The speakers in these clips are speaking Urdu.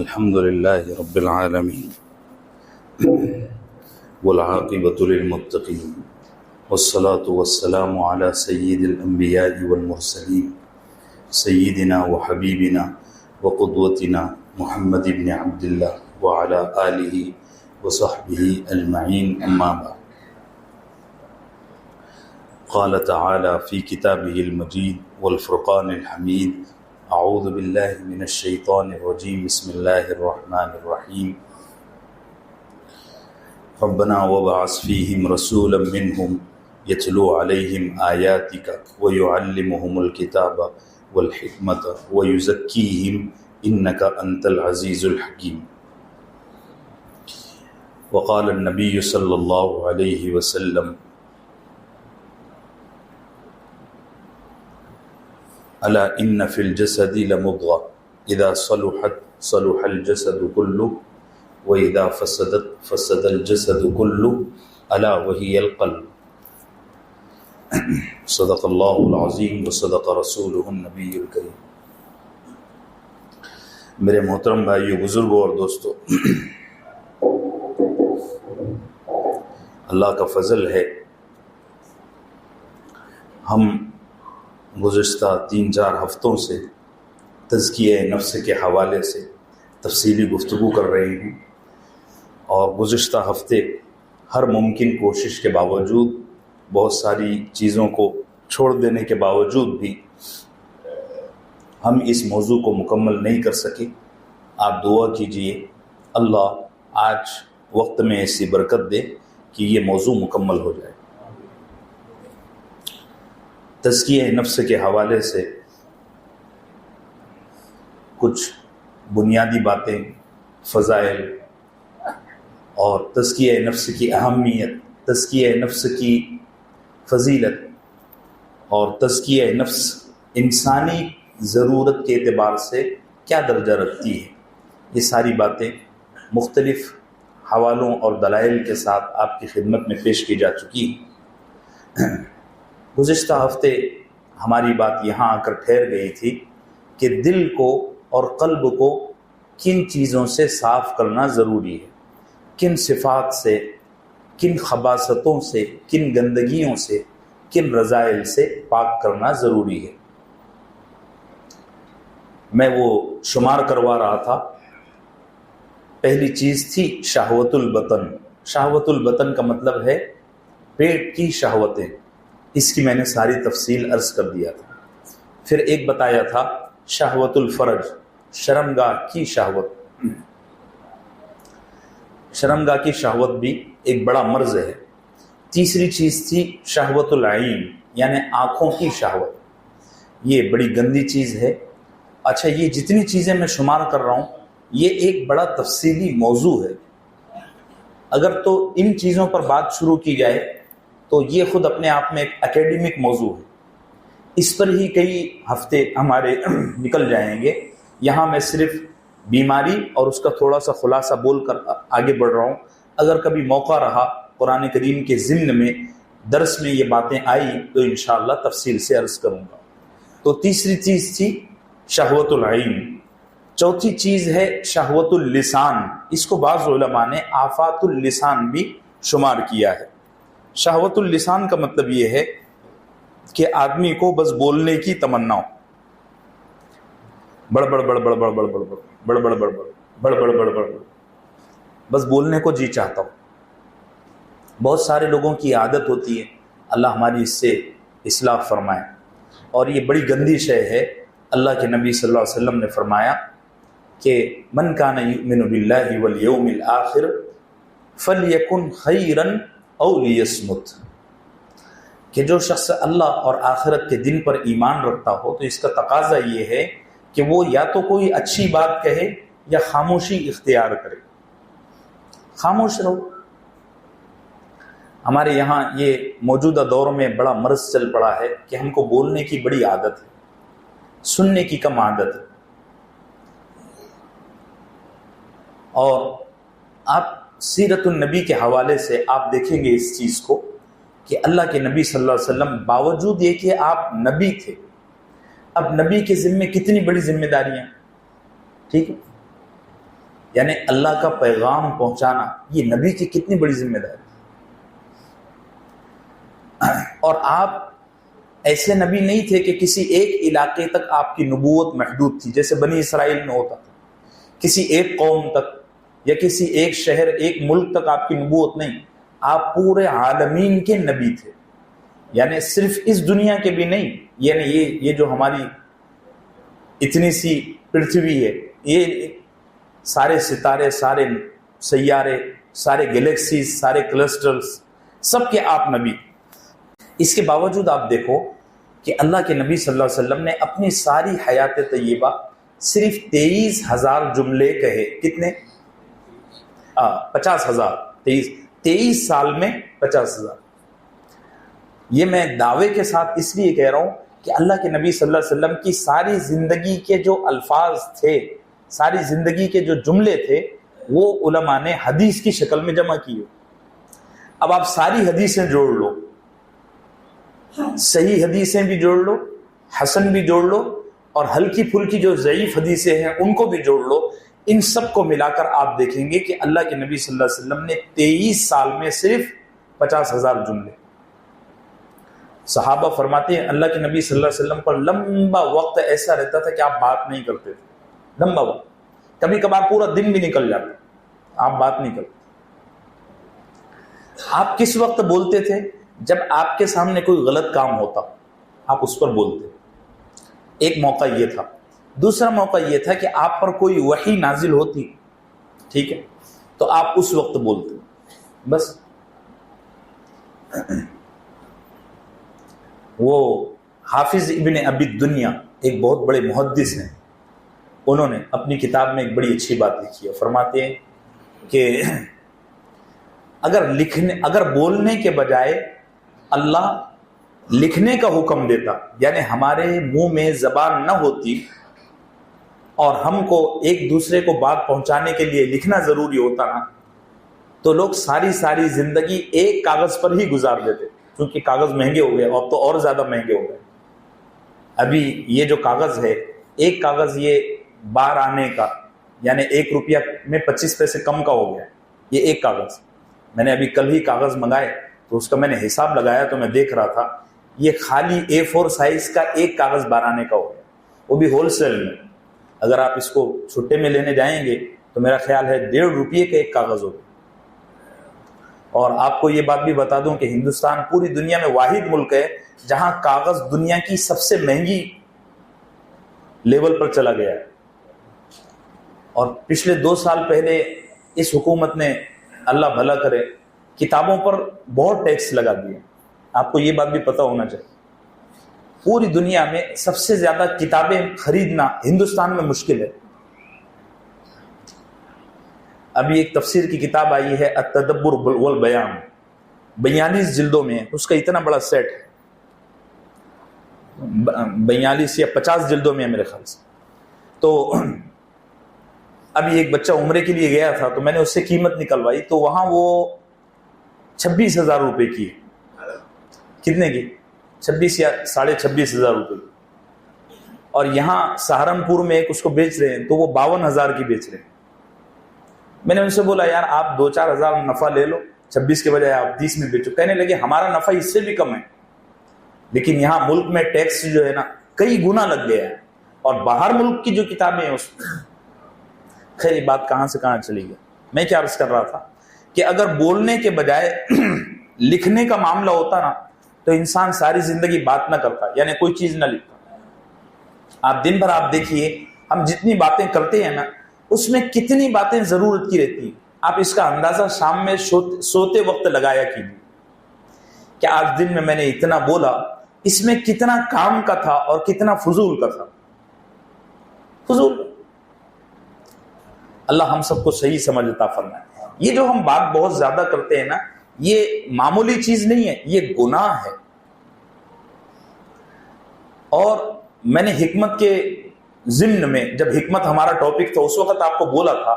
الحمد لله رب العالمين والعاقبة للمتقين والصلاة والسلام على سيد الأنبياء والمرسلين سيدنا وحبيبنا وقدوتنا محمد بن عبد الله وعلى آله وصحبه أجمعين، أما بعد. قال تعالى في كتابه المجيد والفرقان الحميد: أعوذ بالله من الشيطان الرجيم، بسم الله الرحمن الرحيم. ربنا وابعث فيهم رسولا منهم يتلو عليهم آياتك ويعلمهم الكتاب والحكمة ويزكيهم إنك أنت العزيز الحكيم. وقال النبي صلى الله عليه وسلم: ألا إن في الجسد لمضغة إذا صلحت صلح الجسد كله وإذا فسدت فسد الجسد كله ألا وهي القلب. صدق اللہ العظیم وصدق رسولہ النبی الکریم. میرے محترم بھائیو، بزرگوں اور دوستو، اللہ کا فضل ہے، ہم گزشتہ 3-4 ہفتوں سے تزکیہ نفس کے حوالے سے تفصیلی گفتگو کر رہے ہیں، اور گزشتہ ہفتے ہر ممکن کوشش کے باوجود، بہت ساری چیزوں کو چھوڑ دینے کے باوجود بھی ہم اس موضوع کو مکمل نہیں کر سکے. آپ دعا کیجئے اللہ آج وقت میں ایسی برکت دے کہ یہ موضوع مکمل ہو جائے. تزکیہ نفس کے حوالے سے کچھ بنیادی باتیں، فضائل اور تزکیہ نفس کی اہمیت، تزکیہ نفس کی فضیلت اور تزکیہ نفس انسانی ضرورت کے اعتبار سے کیا درجہ رکھتی ہے، یہ ساری باتیں مختلف حوالوں اور دلائل کے ساتھ آپ کی خدمت میں پیش کی جا چکی ہیں. گزشتہ ہفتے ہماری بات یہاں آ کر ٹھہر گئی تھی کہ دل کو اور قلب کو کن چیزوں سے صاف کرنا ضروری ہے، کن صفات سے، کن خباثتوں سے، کن گندگیوں سے، کن رذائل سے پاک کرنا ضروری ہے. میں وہ شمار کروا رہا تھا. پہلی چیز تھی شہوت البطن. شہوت البطن کا مطلب ہے پیٹ کی شہوتیں. اس کی میں نے ساری تفصیل عرض کر دیا تھا. پھر ایک بتایا تھا شہوت الفرج، شرمگاہ کی شہوت. شرمگاہ کی شہوت بھی ایک بڑا مرض ہے. تیسری چیز تھی شہوت العین، یعنی آنکھوں کی شہوت. یہ بڑی گندی چیز ہے. اچھا، یہ جتنی چیزیں میں شمار کر رہا ہوں یہ ایک بڑا تفصیلی موضوع ہے. اگر تو ان چیزوں پر بات شروع کی جائے تو یہ خود اپنے آپ میں ایک اکیڈمک موضوع ہے. اس پر ہی کئی ہفتے ہمارے نکل جائیں گے. یہاں میں صرف بیماری اور اس کا تھوڑا سا خلاصہ بول کر آگے بڑھ رہا ہوں. اگر کبھی موقع رہا قرآن کریم کے ضمن میں درس میں یہ باتیں آئی تو انشاءاللہ تفصیل سے عرض کروں گا. تو تیسری چیز تھی شہوت العین. چوتھی چیز ہے شہوت اللسان. اس کو بعض علماء نے آفات اللسان بھی شمار کیا ہے. شہوت اللسان کا مطلب یہ ہے کہ آدمی کو بس بولنے کی تمنا ہو، بڑ بڑ بڑ بڑ بڑ بڑ بڑ بڑ بڑ بڑ بڑ بڑ بڑ بڑ، بس بولنے کو جی چاہتا ہو. بہت سارے لوگوں کی عادت ہوتی ہے، اللہ ہماری اس سے اصلاح فرمائے. اور یہ بڑی گندی شے ہے. اللہ کے نبی صلی اللہ علیہ وسلم نے فرمایا کہ من کان یؤمن باللہ والیوم الآخر فلیکن خیرا او لیصمت، کہ جو شخص اللہ اور آخرت کے دن پر ایمان رکھتا ہو تو اس کا تقاضا یہ ہے کہ وہ یا تو کوئی اچھی بات کہے یا خاموشی اختیار کرے. خاموش رہو. ہمارے یہاں یہ موجودہ دور میں بڑا مرض چل پڑا ہے کہ ہم کو بولنے کی بڑی عادت ہے، سننے کی کم عادت ہے. اور آپ سیرت النبی کے حوالے سے آپ دیکھیں گے اس چیز کو کہ اللہ کے نبی صلی اللہ علیہ وسلم باوجود یہ کہ آپ نبی تھے، اب نبی کے ذمے کتنی بڑی ذمہ داریاں. ٹھیک ہے، یعنی اللہ کا پیغام پہنچانا، یہ نبی کی کتنی بڑی ذمہ داری. اور آپ ایسے نبی نہیں تھے کہ کسی ایک علاقے تک آپ کی نبوت محدود تھی، جیسے بنی اسرائیل میں ہوتا تھا. کسی ایک قوم تک یا کسی ایک شہر، ایک ملک تک آپ کی نبوت نہیں. آپ پورے عالمین کے نبی تھے، یعنی صرف اس دنیا کے بھی نہیں. یعنی یہ جو ہماری اتنی سی پرتھوی ہے، یہ سارے ستارے، سارے سیارے، سارے گلیکسیز، سارے کلسٹرز، سب کے آپ نبی. اس کے باوجود آپ دیکھو کہ اللہ کے نبی صلی اللہ علیہ وسلم نے اپنی ساری حیات طیبہ صرف 23,000 جملے کہے. کتنے؟ 50,000. 23 سال میں 50,000. یہ میں دعوے کے ساتھ اس لیے کہہ رہا ہوں کہ اللہ کے نبی صلی اللہ علیہ وسلم کی ساری زندگی کے جو الفاظ تھے، ساری زندگی کے جو جملے تھے، وہ علماء نے حدیث کی شکل میں جمع کیے. اب آپ ساری حدیثیں جوڑ لو، صحیح حدیثیں بھی جوڑ لو، حسن بھی جوڑ لو، اور ہلکی پھلکی جو ضعیف حدیثیں ہیں ان کو بھی جوڑ لو. ان سب کو ملا کر آپ دیکھیں گے کہ اللہ کے نبی صلی اللہ علیہ وسلم نے 23 سال میں صرف 50,000 جملے. صحابہ فرماتے ہیں اللہ کے نبی صلی اللہ علیہ وسلم پر لمبا وقت ایسا رہتا تھا کہ آپ بات نہیں کرتے تھے. لمبا وقت، کبھی کبھار پورا دن بھی نکل جاتا، آپ بات نہیں کرتے. آپ کس وقت بولتے تھے؟ جب آپ کے سامنے کوئی غلط کام ہوتا آپ اس پر بولتے. ایک موقع یہ تھا. دوسرا موقع یہ تھا کہ آپ پر کوئی وحی نازل ہوتی، ٹھیک ہے، تو آپ اس وقت بولتے. بس. وہ حافظ ابن ابی الدنیا ایک بہت بڑے محدث ہیں، انہوں نے اپنی کتاب میں ایک بڑی اچھی بات لکھی ہے. فرماتے ہیں کہ اگر بولنے کے بجائے اللہ لکھنے کا حکم دیتا، یعنی ہمارے منہ میں زبان نہ ہوتی اور ہم کو ایک دوسرے کو بات پہنچانے کے لیے لکھنا ضروری ہوتا نا، تو لوگ ساری زندگی ایک کاغذ پر ہی گزار دیتے. کیونکہ کاغذ مہنگے ہو گئے، اب تو اور زیادہ مہنگے ہو گئے. ابھی یہ جو کاغذ ہے، ایک کاغذ یہ بار آنے کا، یعنی 1 روپیہ میں 25 پیسے کم کا ہو گیا. یہ ایک کاغذ، میں نے ابھی کل ہی کاغذ منگائے تو اس کا میں نے حساب لگایا تو میں دیکھ رہا تھا یہ خالی A4 سائز کا ایک کاغذ بار آنے کا ہو گیا، وہ بھی ہول سیل میں. اگر آپ اس کو چھٹے میں لینے جائیں گے تو میرا خیال ہے 1.5 روپیے کا ایک کاغذ ہوگا. اور آپ کو یہ بات بھی بتا دوں کہ ہندوستان پوری دنیا میں واحد ملک ہے جہاں کاغذ دنیا کی سب سے مہنگی لیول پر چلا گیا ہے. اور پچھلے 2 سال پہلے اس حکومت نے، اللہ بھلا کرے، کتابوں پر بہت ٹیکس لگا دیا. آپ کو یہ بات بھی پتہ ہونا چاہیے. پوری دنیا میں سب سے زیادہ کتابیں خریدنا ہندوستان میں مشکل ہے. ابھی ایک تفسیر کی کتاب آئی ہے التدبر والبیان، 42 جلدوں میں، اس کا اتنا بڑا سیٹ ہے، 42 یا 50 جلدوں میں ہے میرے خیال سے. تو ابھی ایک بچہ عمرے کے لیے گیا تھا تو میں نے اس سے قیمت نکلوائی تو وہاں وہ 26,000 روپے کی. کتنے کی؟ 26 یا 26,500 روپے کی. اور یہاں سہارنپور میں ایک اس کو بیچ رہے ہیں تو وہ 52,000 کی بیچ رہے ہیں. میں نے ان سے بولا یار آپ 2-4 ہزار نفع لے لو، 26 کے بجائے آپ 30 میں بیچو. کہنے لگے ہمارا نفع اس سے بھی کم ہے، لیکن یہاں ملک میں ٹیکس جو ہے نا کئی گنا لگ گیا ہے، اور باہر ملک کی جو کتابیں ہیں اس میں. خیر یہ بات کہاں سے کہاں چلی گئی. میں کیا عرض کر رہا تھا کہ اگر بولنے کے بجائے لکھنے کا معاملہ ہوتا نا تو انسان ساری زندگی بات نہ کرتا، یعنی کوئی چیز نہ لکھتا. آپ دن بھر آپ دیکھیے ہم جتنی باتیں کرتے ہیں نا اس میں کتنی باتیں ضرورت کی رہتی ہیں. آپ اس کا اندازہ شام میں سوتے وقت لگایا کیجیے کہ آج دن میں نے اتنا بولا، اس میں کتنا کام کا تھا اور کتنا فضول کا تھا. فضول. اللہ ہم سب کو صحیح سمجھ عطا فرمائے. یہ جو ہم بات بہت زیادہ کرتے ہیں نا، یہ معمولی چیز نہیں ہے، یہ گناہ ہے. اور میں نے حکمت کے ضمن میں، جب حکمت ہمارا ٹاپک تھا اس وقت آپ کو بولا تھا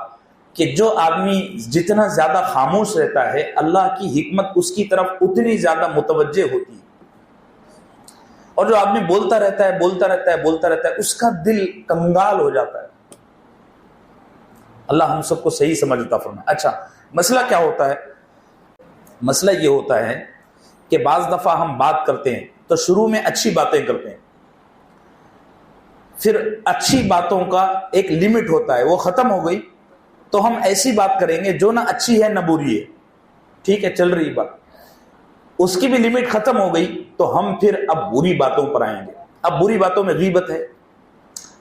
کہ جو آدمی جتنا زیادہ خاموش رہتا ہے اللہ کی حکمت اس کی طرف اتنی زیادہ متوجہ ہوتی ہے، اور جو آدمی بولتا رہتا ہے اس کا دل کنگال ہو جاتا ہے. اللہ ہم سب کو صحیح سمجھ عطا فرمائے۔ اچھا، مسئلہ کیا ہوتا ہے؟ مسئلہ یہ ہوتا ہے کہ بعض دفعہ ہم بات کرتے ہیں تو شروع میں اچھی باتیں کرتے ہیں، پھر اچھی باتوں کا ایک لمٹ ہوتا ہے، وہ ختم ہو گئی تو ہم ایسی بات کریں گے جو نہ اچھی ہے نہ بری ہے، ٹھیک ہے، چل رہی بات، اس کی بھی لمٹ ختم ہو گئی تو ہم پھر اب بری باتوں پر آئیں گے۔ اب بری باتوں میں غیبت ہے،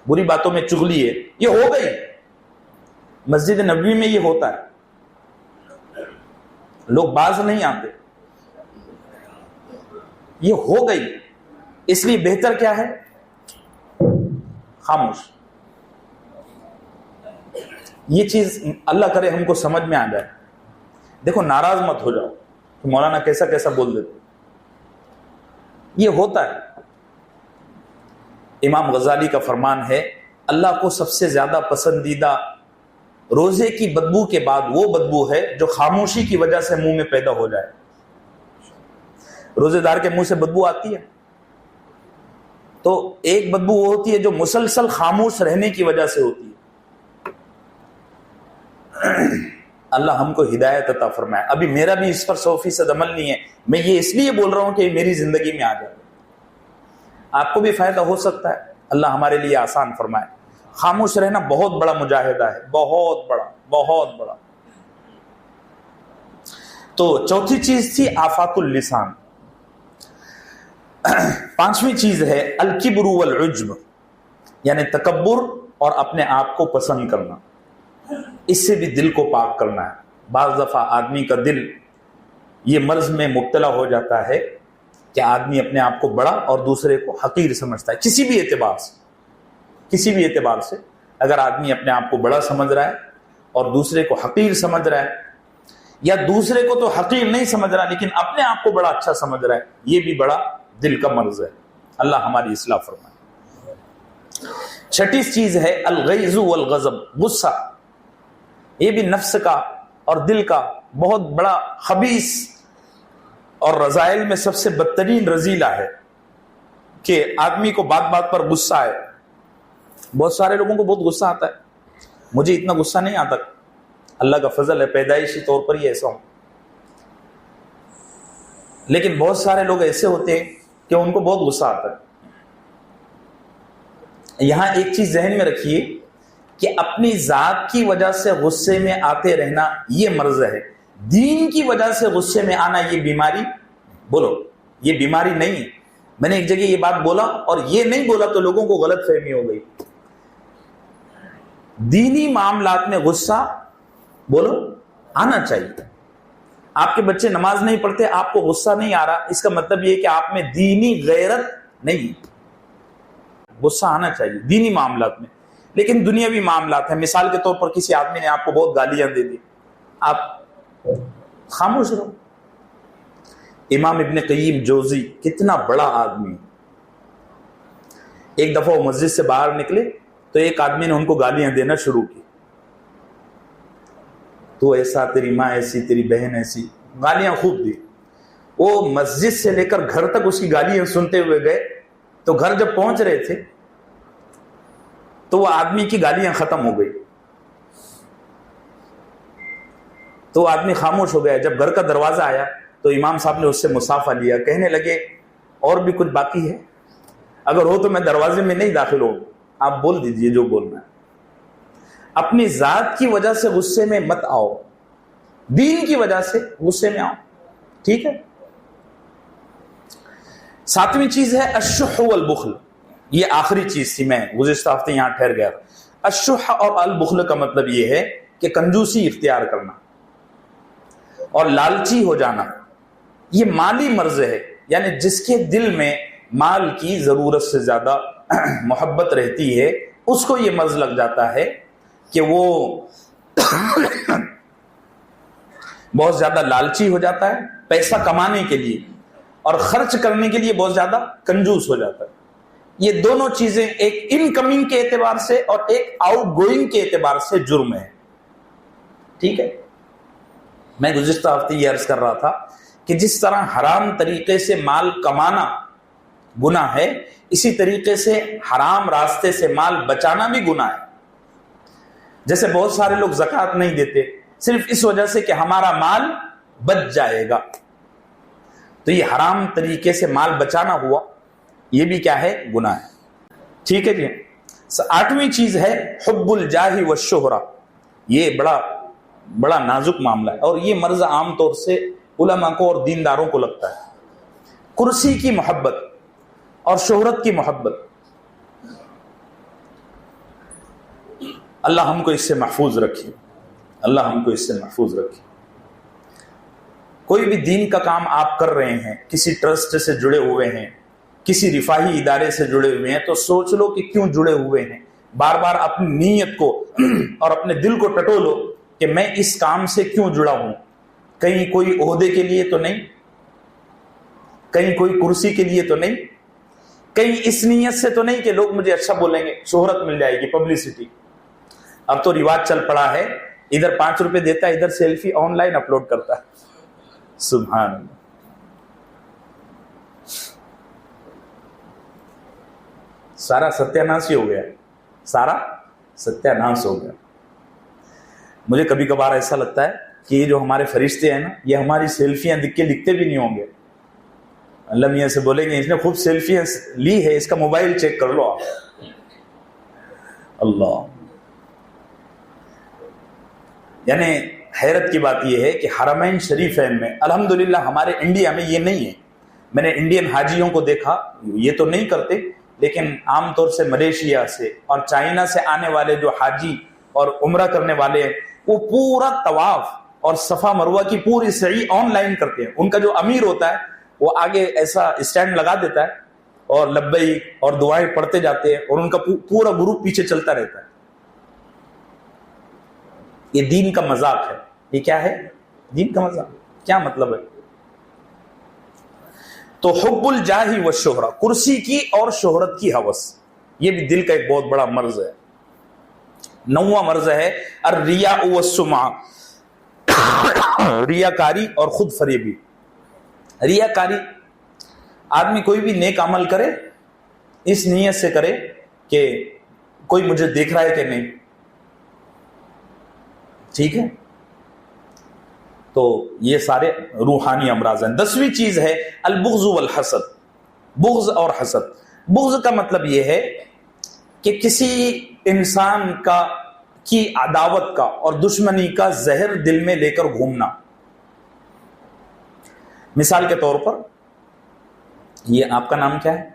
بری باتوں میں چغلی ہے، یہ ہو گئی۔ مسجد نبوی میں یہ ہوتا ہے، لوگ باز نہیں آتے، یہ ہو گئی، اس لیے بہتر کیا ہے؟ خاموش۔ یہ چیز اللہ کرے ہم کو سمجھ میں آ جائے۔ دیکھو، ناراض مت ہو جاؤ کہ مولانا کیسا کیسا بول دیتے، یہ ہوتا ہے۔ امام غزالی کا فرمان ہے، اللہ کو سب سے زیادہ پسندیدہ روزے کی بدبو کے بعد وہ بدبو ہے جو خاموشی کی وجہ سے منہ میں پیدا ہو جائے۔ روزے دار کے منہ سے بدبو آتی ہے تو ایک بدبو وہ ہوتی ہے جو مسلسل خاموش رہنے کی وجہ سے ہوتی ہے۔ اللہ ہم کو ہدایت عطا فرمائے۔ ابھی میرا بھی اس پر 100% عمل نہیں ہے، میں یہ اس لیے بول رہا ہوں کہ میری زندگی میں آ جائے، آپ کو بھی فائدہ ہو سکتا ہے، اللہ ہمارے لیے آسان فرمائے۔ خاموش رہنا بہت بڑا مجاہدہ ہے، بہت بڑا، بہت بڑا۔ تو چوتھی چیز تھی آفات اللسان۔ پانچویں چیز ہے الکبر والعجب، یعنی تکبر اور اپنے آپ کو پسند کرنا، اس سے بھی دل کو پاک کرنا ہے۔ بعض دفعہ آدمی کا دل یہ مرض میں مبتلا ہو جاتا ہے کہ آدمی اپنے آپ کو بڑا اور دوسرے کو حقیر سمجھتا ہے، کسی بھی اعتبار سے، کسی بھی اعتبار سے۔ اگر آدمی اپنے آپ کو بڑا سمجھ رہا ہے اور دوسرے کو حقیر سمجھ رہا ہے، یا دوسرے کو تو حقیر نہیں سمجھ رہا لیکن اپنے آپ کو بڑا اچھا سمجھ رہا ہے، یہ بھی بڑا دل کا مرض ہے۔ اللہ ہماری اصلاح فرمائے۔ چھٹی چیز ہے الغیظ والغضب، غصہ۔ یہ بھی نفس کا اور دل کا بہت بڑا خبیث اور رذائل میں سب سے بدترین رذیلہ ہے کہ آدمی کو بات بات پر غصہ آئے۔ بہت سارے لوگوں کو بہت غصہ آتا ہے، مجھے اتنا غصہ نہیں آتا، اللہ کا فضل ہے، پیدائشی طور پر ہی ایسا ہوں۔ لیکن بہت سارے لوگ ایسے ہوتے ہیں کہ ان کو بہت غصہ آتا ہے۔ یہاں ایک چیز ذہن میں رکھیے کہ اپنی ذات کی وجہ سے غصے میں آتے رہنا یہ مرض ہے، دین کی وجہ سے غصے میں آنا یہ بیماری، بولو یہ بیماری نہیں ہے۔ میں نے ایک جگہ یہ بات بولا اور یہ نہیں بولا تو لوگوں کو غلط فہمی ہو گئی۔ دینی معاملات میں غصہ بولو آنا چاہیے۔ آپ کے بچے نماز نہیں پڑھتے، آپ کو غصہ نہیں آ رہا، اس کا مطلب یہ کہ آپ میں دینی غیرت نہیں۔ غصہ آنا چاہیے دینی معاملات میں، لیکن دنیاوی معاملات ہیں، مثال کے طور پر کسی آدمی نے آپ کو بہت گالیاں دے دی، آپ خاموش رہو۔ امام ابن قیم جوزی کتنا بڑا آدمی، ایک دفعہ وہ مسجد سے باہر نکلے تو ایک آدمی نے ان کو گالیاں دینا شروع کی، تو ایسا، تیری ماں ایسی، تیری بہن ایسی، گالیاں خوب دی۔ وہ مسجد سے لے کر گھر تک اس کی گالیاں سنتے ہوئے گئے، تو گھر جب پہنچ رہے تھے تو وہ آدمی کی گالیاں ختم ہو گئی، تو وہ آدمی خاموش ہو گیا۔ جب گھر کا دروازہ آیا تو امام صاحب نے اس سے مصافحہ لیا، کہنے لگے اور بھی کچھ باقی ہے؟ اگر ہو تو میں دروازے میں نہیں داخل ہوں، آپ بول دیجئے جو بولنا ہے۔ اپنی ذات کی وجہ سے غصے میں مت آؤ، دین کی وجہ سے غصے میں آؤ، ٹھیک ہے۔ ساتویں چیز ہے الشح والبخل، یہ آخری چیز تھی، میں گزشتہ ہفتے یہاں ٹھہر گیا۔ الشح اور البخل کا مطلب یہ ہے کہ کنجوسی اختیار کرنا اور لالچی ہو جانا، یہ مالی مرض ہے، یعنی جس کے دل میں مال کی ضرورت سے زیادہ محبت رہتی ہے اس کو یہ مرض لگ جاتا ہے کہ وہ بہت زیادہ لالچی ہو جاتا ہے پیسہ کمانے کے لیے، اور خرچ کرنے کے لیے بہت زیادہ کنجوس ہو جاتا ہے۔ یہ دونوں چیزیں ایک انکمنگ کے اعتبار سے اور ایک آؤٹ گوئنگ کے اعتبار سے جرم ہے، ٹھیک ہے۔ میں گزشتہ ہفتے یہ عرض کر رہا تھا کہ جس طرح حرام طریقے سے مال کمانا گناہ ہے، اسی طریقے سے حرام راستے سے مال بچانا بھی گناہ ہے۔ جیسے بہت سارے لوگ زکوٰۃ نہیں دیتے صرف اس وجہ سے کہ ہمارا مال بچ جائے گا، تو یہ حرام طریقے سے مال بچانا ہوا، یہ بھی کیا ہے؟ گناہ ہے۔ ٹھیک ہے جی۔ 8ویں چیز ہے حب الجاہ والشہرہ، یہ بڑا نازک معاملہ ہے، اور یہ مرض عام طور سے علماء کو اور دینداروں کو لگتا ہے۔ کرسی کی محبت اور شہرت کی محبت، اللہ ہم کو اس سے محفوظ رکھے، اللہ ہم کو اس سے محفوظ رکھے۔ کوئی بھی دین کا کام آپ کر رہے ہیں، کسی ٹرسٹ سے جڑے ہوئے ہیں، کسی رفاہی ادارے سے جڑے ہوئے ہیں، تو سوچ لو کہ کیوں جڑے ہوئے ہیں، بار بار اپنی نیت کو اور اپنے دل کو ٹٹولو کہ میں اس کام سے کیوں جڑا ہوں۔ کہیں کوئی عہدے کے لیے تو نہیں، کہیں کوئی کرسی کے لیے تو نہیں، کہیں اس نیت سے تو نہیں کہ لوگ مجھے اچھا بولیں گے، شہرت مل جائے گی، پبلسٹی۔ اب تو رواج چل پڑا ہے، ادھر 5 روپے دیتا ہے، ادھر سیلفی آن لائن اپلوڈ کرتا ہے۔ سبحان اللہ۔ سارا ستیہ ناش ہی ہو گیا، سارا ستیہ ناش ہو گیا۔ مجھے کبھی کبھار ایسا لگتا ہے کہ یہ جو ہمارے فرشتے ہیں نا، یہ ہماری سیلفیاں دیکھ کے لکھتے بھی نہیں ہوں گے۔ اللہ میاں سے بولیں گے اس نے خوب سیلفیاں لی ہے، اس کا موبائل چیک کر لو آپ۔ اللہ، یعنی حیرت کی بات یہ ہے کہ حرمین شریفین میں، الحمدللہ ہمارے انڈیا میں یہ نہیں ہے۔ میں نے انڈین حاجیوں کو دیکھا، یہ تو نہیں کرتے، لیکن عام طور سے ملیشیا سے اور چائنا سے آنے والے جو حاجی اور عمرہ کرنے والے ہیں، وہ پورا طواف اور صفا مروہ کی پوری سعی آن لائن کرتے ہیں۔ ان کا جو امیر ہوتا ہے وہ آگے ایسا اسٹینڈ لگا دیتا ہے اور لبیک اور دعائیں پڑھتے جاتے ہیں، اور ان کا پورا گروپ پیچھے چلتا رہتا ہے۔ یہ دین کا مذاق ہے۔ یہ کیا ہے؟ دین کا مذاق۔ کیا مطلب ہے؟ تو حب الجاہ والشہرہ، کرسی کی اور شہرت کی ہوس، یہ بھی دل کا ایک بہت بڑا مرض ہے۔ 9واں مرض ہے الریاء والسمعہ، ریاکاری اور خود فریبی۔ ریاکاری، آدمی کوئی بھی نیک عمل کرے اس نیت سے کرے کہ کوئی مجھے دیکھ رہا ہے کہ نہیں، ٹھیک ہے؟ تو یہ سارے روحانی امراض ہیں۔ 10ویں چیز ہے البغض والحسد، بغض اور حسد۔ بغض کا مطلب یہ ہے کہ کسی انسان کی عداوت کا اور دشمنی کا زہر دل میں لے کر گھومنا۔ مثال کے طور پر، یہ آپ کا نام کیا ہے؟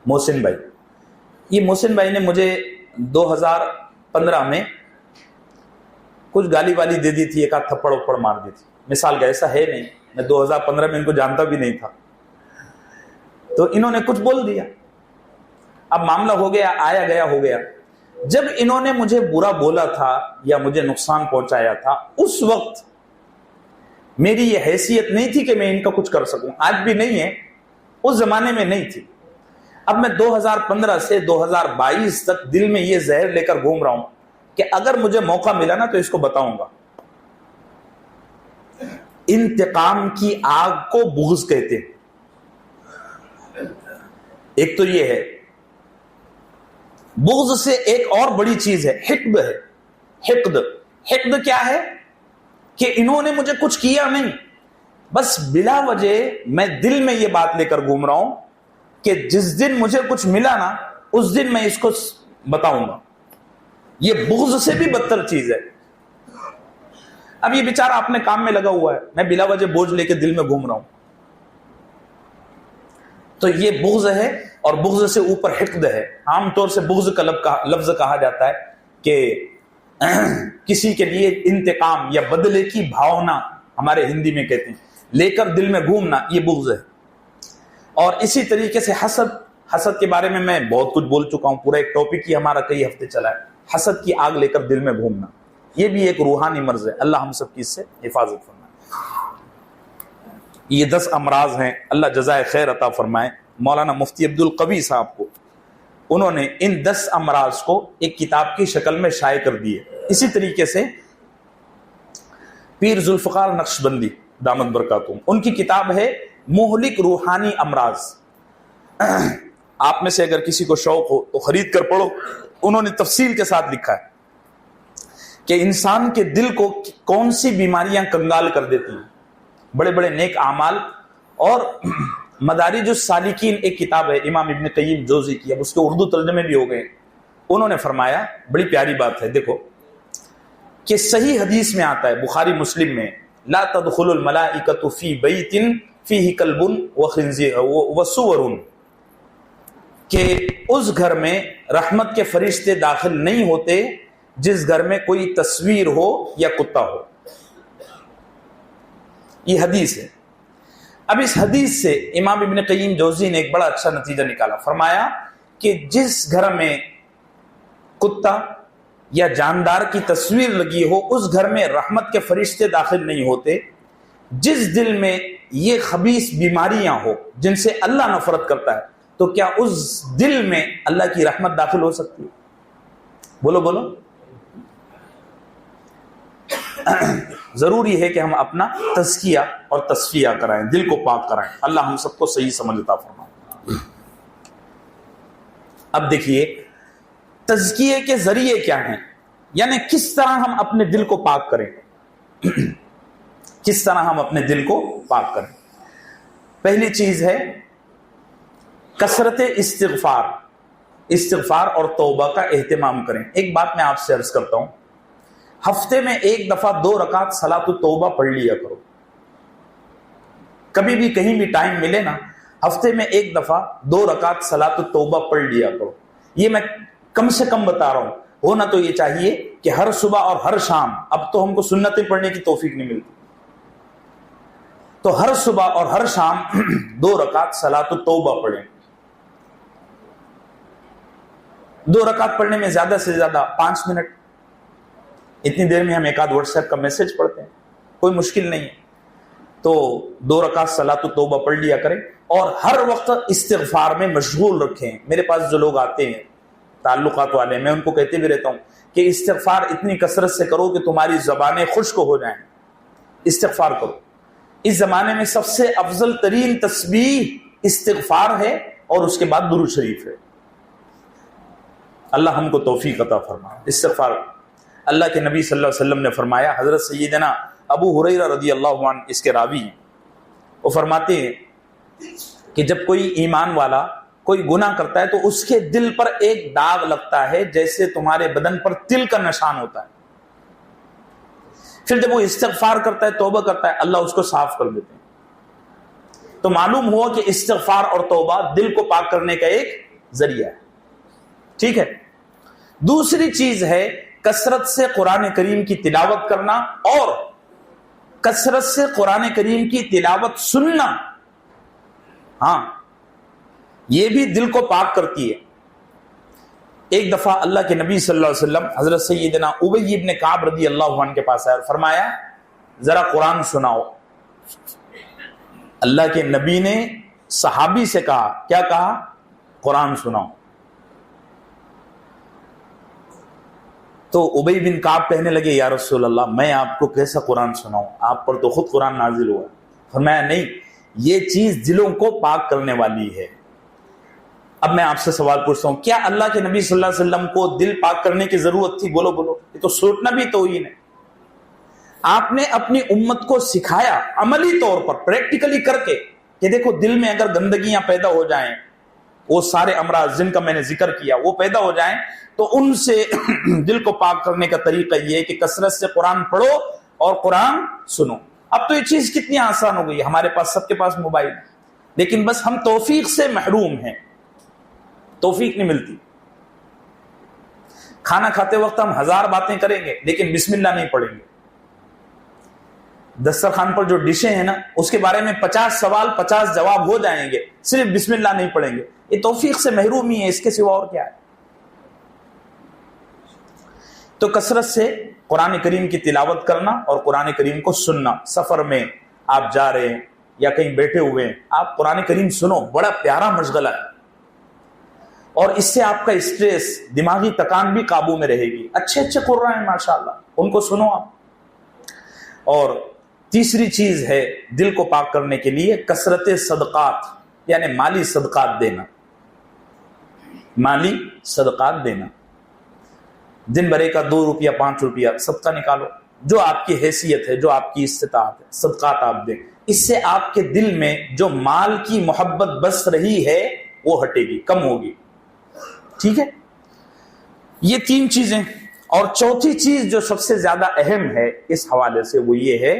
محسن بھائی۔ یہ محسن بھائی نے مجھے 2015 میں کچھ گالی والی دے دی تھی، ایک آدھ تھپڑ اپڑ مار دی تھی، مثال کا، ایسا ہے نہیں، میں 2015 میں ان کو جانتا بھی نہیں تھا، تو انہوں نے کچھ بول دیا، اب معاملہ ہو گیا، آیا گیا ہو گیا۔ جب انہوں نے مجھے برا بولا تھا یا مجھے نقصان پہنچایا تھا، اس وقت میری یہ حیثیت نہیں تھی کہ میں ان کا کچھ کر سکوں، آج بھی نہیں ہے، اس زمانے میں نہیں تھی۔ اب میں 2015 سے 2022 تک دل میں یہ زہر لے کر گھوم رہا ہوں کہ اگر مجھے موقع ملا نا تو اس کو بتاؤں گا۔ انتقام کی آگ کو بغض کہتے ہیں۔ ایک تو یہ ہے، بغض سے ایک اور بڑی چیز ہے، حقد ہے۔ حقد، حقد کیا ہے؟ کہ انہوں نے مجھے کچھ کیا نہیں، بس بلا وجہ میں دل میں یہ بات لے کر گھوم رہا ہوں کہ جس دن مجھے کچھ ملا نا اس دن میں اس کو بتاؤں گا۔ یہ بغض سے بھی بدتر چیز ہے۔ اب یہ بیچارہ اپنے کام میں لگا ہوا ہے، میں بلا وجہ بوجھ لے کے دل میں گھوم رہا ہوں، تو یہ بغض ہے، اور بغض سے اوپر حقد ہے۔ عام طور سے بغض کا لفظ کہا جاتا ہے کہ کسی کے لیے انتقام یا بدلے کی بھاونا، ہمارے ہندی میں کہتے ہیں، لے کر دل میں گھومنا، یہ بغض ہے۔ اور اسی طریقے سے حسد، حسد کے بارے میں میں بہت کچھ بول چکا ہوں، پورا ایک ٹاپک ہی ہمارا کئی ہفتے چلا ہے، حسد کی آگ لے کر دل میں گھومنا، یہ بھی ایک روحانی مرض ہے۔ اللہ ہم سب کی اس سے حفاظت فرمائے۔ یہ 10 امراض ہیں، اللہ جزائے خیر عطا فرمائے۔ مولانا مفتی عبد القوی صاحب کو، انہوں نے ان 10 امراض کو ایک کتاب کی شکل میں شائع کر دیے۔ اسی طریقے سے پیر ذوالفقار نقشبندی دامت برکاتہم، ان کی کتاب ہے مہلک روحانی امراض۔ آپ میں سے اگر کسی کو شوق ہو تو خرید کر پڑھو، انہوں نے تفصیل کے ساتھ لکھا ہے۔ کہ انسان کے دل کو کون سی بیماریاں کنگال کر دیتی ہیں. بڑے بڑے نیک اعمال. اور مدارج السالکین ایک کتاب ہے امام ابن قیم جوزی کی، اب اس کے اردو ترجمے بھی ہو گئے. انہوں نے فرمایا بڑی پیاری بات ہے، دیکھو کہ صحیح حدیث میں آتا ہے بخاری مسلم میں، لا تدخل الملائکۃ فی بیت فیہ کلب وصور، کہ اس گھر میں رحمت کے فرشتے داخل نہیں ہوتے جس گھر میں کوئی تصویر ہو یا کتا ہو. یہ حدیث ہے. اب اس حدیث سے امام ابن قیم جوزی نے ایک بڑا اچھا نتیجہ نکالا. فرمایا کہ جس گھر میں کتا یا جاندار کی تصویر لگی ہو اس گھر میں رحمت کے فرشتے داخل نہیں ہوتے. جس دل میں یہ خبیث بیماریاں ہو جن سے اللہ نفرت کرتا ہے، تو کیا اس دل میں اللہ کی رحمت داخل ہو سکتی ہے؟ بولو بولو. ضروری ہے کہ ہم اپنا تزکیہ اور تصفیہ کرائیں، دل کو پاک کرائیں. اللہ ہم سب کو صحیح سمجھ عطا فرمائے. اب دیکھیے تزکیے کے ذریعے کیا ہیں، یعنی کس طرح ہم اپنے دل کو پاک کریں. کس طرح ہم اپنے دل کو پاک کریں. پہلی چیز ہے کثرت استغفار. استغفار اور توبہ کا اہتمام کریں. ایک بات میں آپ سے عرض کرتا ہوں، ہفتے میں ایک دفعہ 2 رکعت صلاۃ التوبہ پڑھ لیا کرو. کبھی بھی کہیں بھی ٹائم ملے نا، ہفتے میں ایک دفعہ 2 رکعت صلاۃ التوبہ پڑھ لیا کرو. یہ میں کم سے کم بتا رہا ہوں. ہونا تو یہ چاہیے کہ ہر صبح اور ہر شام، اب تو ہم کو سنتیں پڑھنے کی توفیق نہیں ملتی، تو ہر صبح اور ہر شام 2 رکعت صلاۃ التوبہ پڑھیں. 2 رکعت پڑھنے میں زیادہ سے زیادہ 5 منٹ. اتنی دیر میں ہم ایک آدھ واٹس ایپ کا میسج پڑھتے ہیں، کوئی مشکل نہیں ہے. تو 2 رکعت صلاۃ التوبہ پڑھ لیا کریں اور ہر وقت استغفار میں مشغول رکھیں. میرے پاس جو لوگ آتے ہیں تعلقات والے، میں ان کو کہتے بھی رہتا ہوں کہ استغفار اتنی کثرت سے کرو کہ تمہاری زبانیں خشک ہو جائیں. استغفار کرو. اس زمانے میں سب سے افضل ترین تسبیح استغفار ہے اور اس کے بعد درود شریف ہے. اللہ ہم کو توفیق عطا فرمائے. استغفار. اللہ کے نبی صلی اللہ علیہ وسلم نے فرمایا، حضرت سیدنا ابو ہریرہ رضی اللہ عنہ اس کے راوی ہیں، وہ فرماتے ہیں کہ جب کوئی ایمان والا کوئی گناہ کرتا ہے تو اس کے دل پر ایک داغ لگتا ہے جیسے تمہارے بدن پر تل کا نشان ہوتا ہے. پھر جب وہ استغفار کرتا ہے، توبہ کرتا ہے، اللہ اس کو صاف کر دیتے ہیں. تو معلوم ہوا کہ استغفار اور توبہ دل کو پاک کرنے کا ایک ذریعہ ہے. ٹھیک ہے. دوسری چیز ہے کثرت سے قرآن کریم کی تلاوت کرنا اور کثرت سے قرآن کریم کی تلاوت سننا. ہاں، یہ بھی دل کو پاک کرتی ہے. ایک دفعہ اللہ کے نبی صلی اللہ علیہ وسلم حضرت سیدنا ابی ابن کعب رضی اللہ عنہ کے پاس آئے اور فرمایا ذرا قرآن سناؤ. اللہ کے نبی نے صحابی سے کہا، کیا کہا؟ قرآن سناؤ. تو ابی بن کعب کہنے لگے، یا رسول اللہ میں آپ کو کیسا قرآن سناؤں، آپ پر تو خود قرآن نازل ہوا. فرمایا نہیں، یہ چیز دلوں کو پاک کرنے والی ہے. اب میں آپ سے سوال پوچھتا ہوں، کیا اللہ کے نبی صلی اللہ علیہ وسلم کو دل پاک کرنے کی ضرورت تھی؟ بولو بولو. یہ تو سوچنا بھی توہین ہے. آپ نے اپنی امت کو سکھایا عملی طور پر، پریکٹیکلی کر کے، کہ دیکھو دل میں اگر گندگیاں پیدا ہو جائیں، وہ سارے امراض جن کا میں نے ذکر کیا وہ پیدا ہو جائیں، تو ان سے دل کو پاک کرنے کا طریقہ یہ ہے کہ کثرت سے قرآن پڑھو اور قرآن سنو. اب تو یہ چیز کتنی آسان ہو گئی ہے، ہمارے پاس سب کے پاس موبائل، لیکن بس ہم توفیق سے محروم ہیں. توفیق نہیں ملتی. کھانا کھاتے وقت ہم 1000 باتیں کریں گے لیکن بسم اللہ نہیں پڑھیں گے. دسترخوان پر جو ڈشیں ہیں نا، اس کے بارے میں 50 سوال 50 جواب ہو جائیں گے، صرف بسم اللہ نہیں پڑھیں گے. یہ توفیق سے محرومی ہے، اس کے سوا اور کیا ہے. تو کثرت سے قرآن کریم کی تلاوت کرنا اور قرآن کریم کو سننا. سفر میں آپ جا رہے ہیں یا کہیں بیٹھے ہوئے ہیں، آپ قرآن کریم سنو، بڑا پیارا مشغلہ ہے. اور اس سے آپ کا اسٹریس، دماغی تکان بھی قابو میں رہے گی. اچھے اچھے قرآن ہیں ماشاءاللہ، ان کو سنو آپ. اور تیسری چیز ہے دل کو پاک کرنے کے لیے کثرت صدقات، یعنی مالی صدقات دینا. مالی صدقات دینا. دن بھرے کا 2 روپیہ 5 روپیہ صدقہ نکالو، جو آپ کی حیثیت ہے، جو آپ کی استطاعت ہے، صدقات آپ دیں. اس سے آپ کے دل میں جو مال کی محبت بس رہی ہے وہ ہٹے گی، کم ہوگی. ٹھیک ہے، یہ 3 چیزیں. اور چوتھی چیز جو سب سے زیادہ اہم ہے اس حوالے سے وہ یہ ہے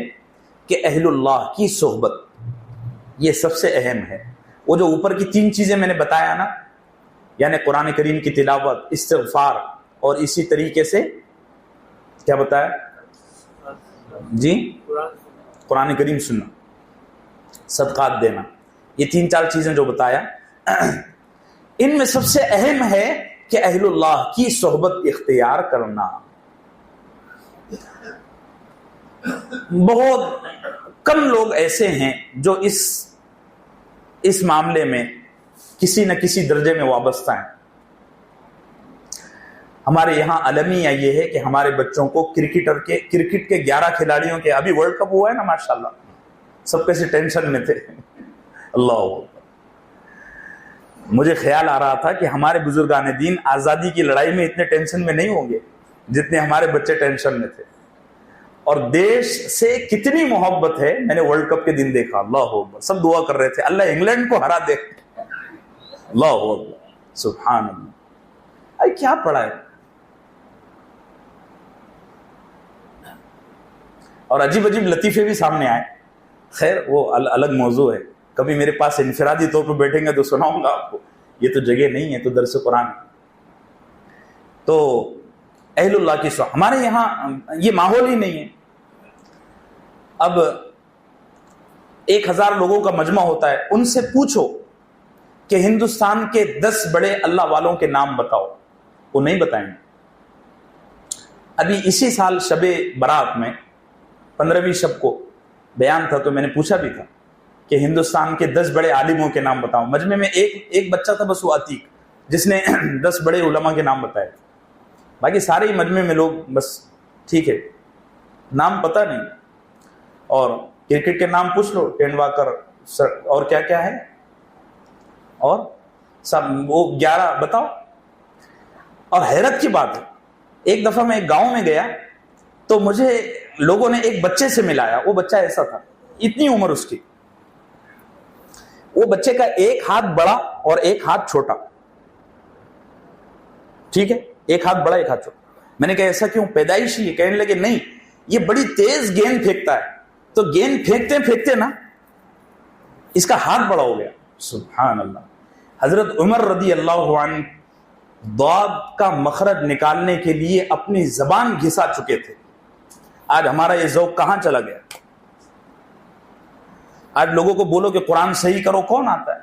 کہ اہل اللہ کی صحبت، یہ سب سے اہم ہے. وہ جو اوپر کی 3 چیزیں میں نے بتایا نا، یعنی قرآن کریم کی تلاوت، استغفار، اور اسی طریقے سے کیا بتایا جی، قرآن کریم سننا، صدقات دینا، یہ 3-4 چیزیں جو بتایا، ان میں سب سے اہم ہے کہ اہل اللہ کی صحبت اختیار کرنا. بہت کم لوگ ایسے ہیں جو اس معاملے میں کسی نہ کسی درجے میں وابستہ ہیں. ہمارے یہاں المیہ یہ ہے کہ ہمارے بچوں کو کرکٹ کے 11 کھلاڑیوں کے، ابھی ورلڈ کپ ہوا ہے نا ماشاءاللہ، سب کیسے ٹینشن میں تھے. اللہ، مجھے خیال آ رہا تھا کہ ہمارے بزرگان دین آزادی کی لڑائی میں اتنے ٹینشن میں نہیں ہوں گے جتنے ہمارے بچے ٹینشن میں تھے. اور دیش سے کتنی محبت ہے، میں نے ورلڈ کپ کے دن دیکھا. اللہ اکبر، سب دعا کر رہے تھے اللہ انگلینڈ کو ہرا دے. اللہ اکبر، سبحان اللہ. ارے کیا پڑھا ہے. اور عجیب عجیب لطیفے بھی سامنے آئے. خیر وہ الگ موضوع ہے، کبھی میرے پاس انفرادی طور پر بیٹھیں گے تو سناؤں گا آپ کو. یہ تو جگہ نہیں ہے، تو درس قرآن. تو اہل اللہ کی صحبت ہمارے یہاں یہ ماحول ہی نہیں ہے. اب 1000 لوگوں کا مجمع ہوتا ہے، ان سے پوچھو کہ ہندوستان کے 10 بڑے اللہ والوں کے نام بتاؤ، وہ نہیں بتائیں گے. ابھی اسی سال شب برات میں 15ویں شب کو بیان تھا، تو میں نے پوچھا بھی تھا کہ ہندوستان کے 10 بڑے عالموں کے نام بتاؤ. مجمع میں ایک بچہ تھا بس، وہ عتیق، جس نے 10 بڑے علماء کے نام بتائے. باقی سارے ہی مجمع میں لوگ بس ٹھیک ہے، نام پتہ نہیں. اور کرکٹ کے نام پوچھ لو، ٹینڈواکر، اور کیا کیا ہے، اور سب وہ 11 بتاؤ. اور حیرت کی بات ہے، ایک دفعہ میں ایک گاؤں میں گیا تو مجھے لوگوں نے ایک بچے سے ملایا. وہ بچہ ایسا تھا، اتنی عمر اس کی، وہ بچے کا ایک ہاتھ بڑا اور ایک ہاتھ چھوٹا. ٹھیک ہے، ایک ہاتھ بڑا ایک ہاتھ چھوٹا. میں نے کہا ایسا کیوں، پیدائشی ہے؟ کہنے لگے نہیں، یہ بڑی تیز گیند پھینکتا ہے، تو گیند پھینکتے پھینکتے نا اس کا ہاتھ بڑا ہو گیا. سبحان اللہ. حضرت عمر رضی اللہ عنہ ضاد کا مخرج نکالنے کے لیے اپنی زبان گھسا چکے تھے. آج ہمارا یہ ذوق کہاں چلا گیا؟ آج لوگوں کو بولو کہ قرآن صحیح کرو، کون آتا ہے؟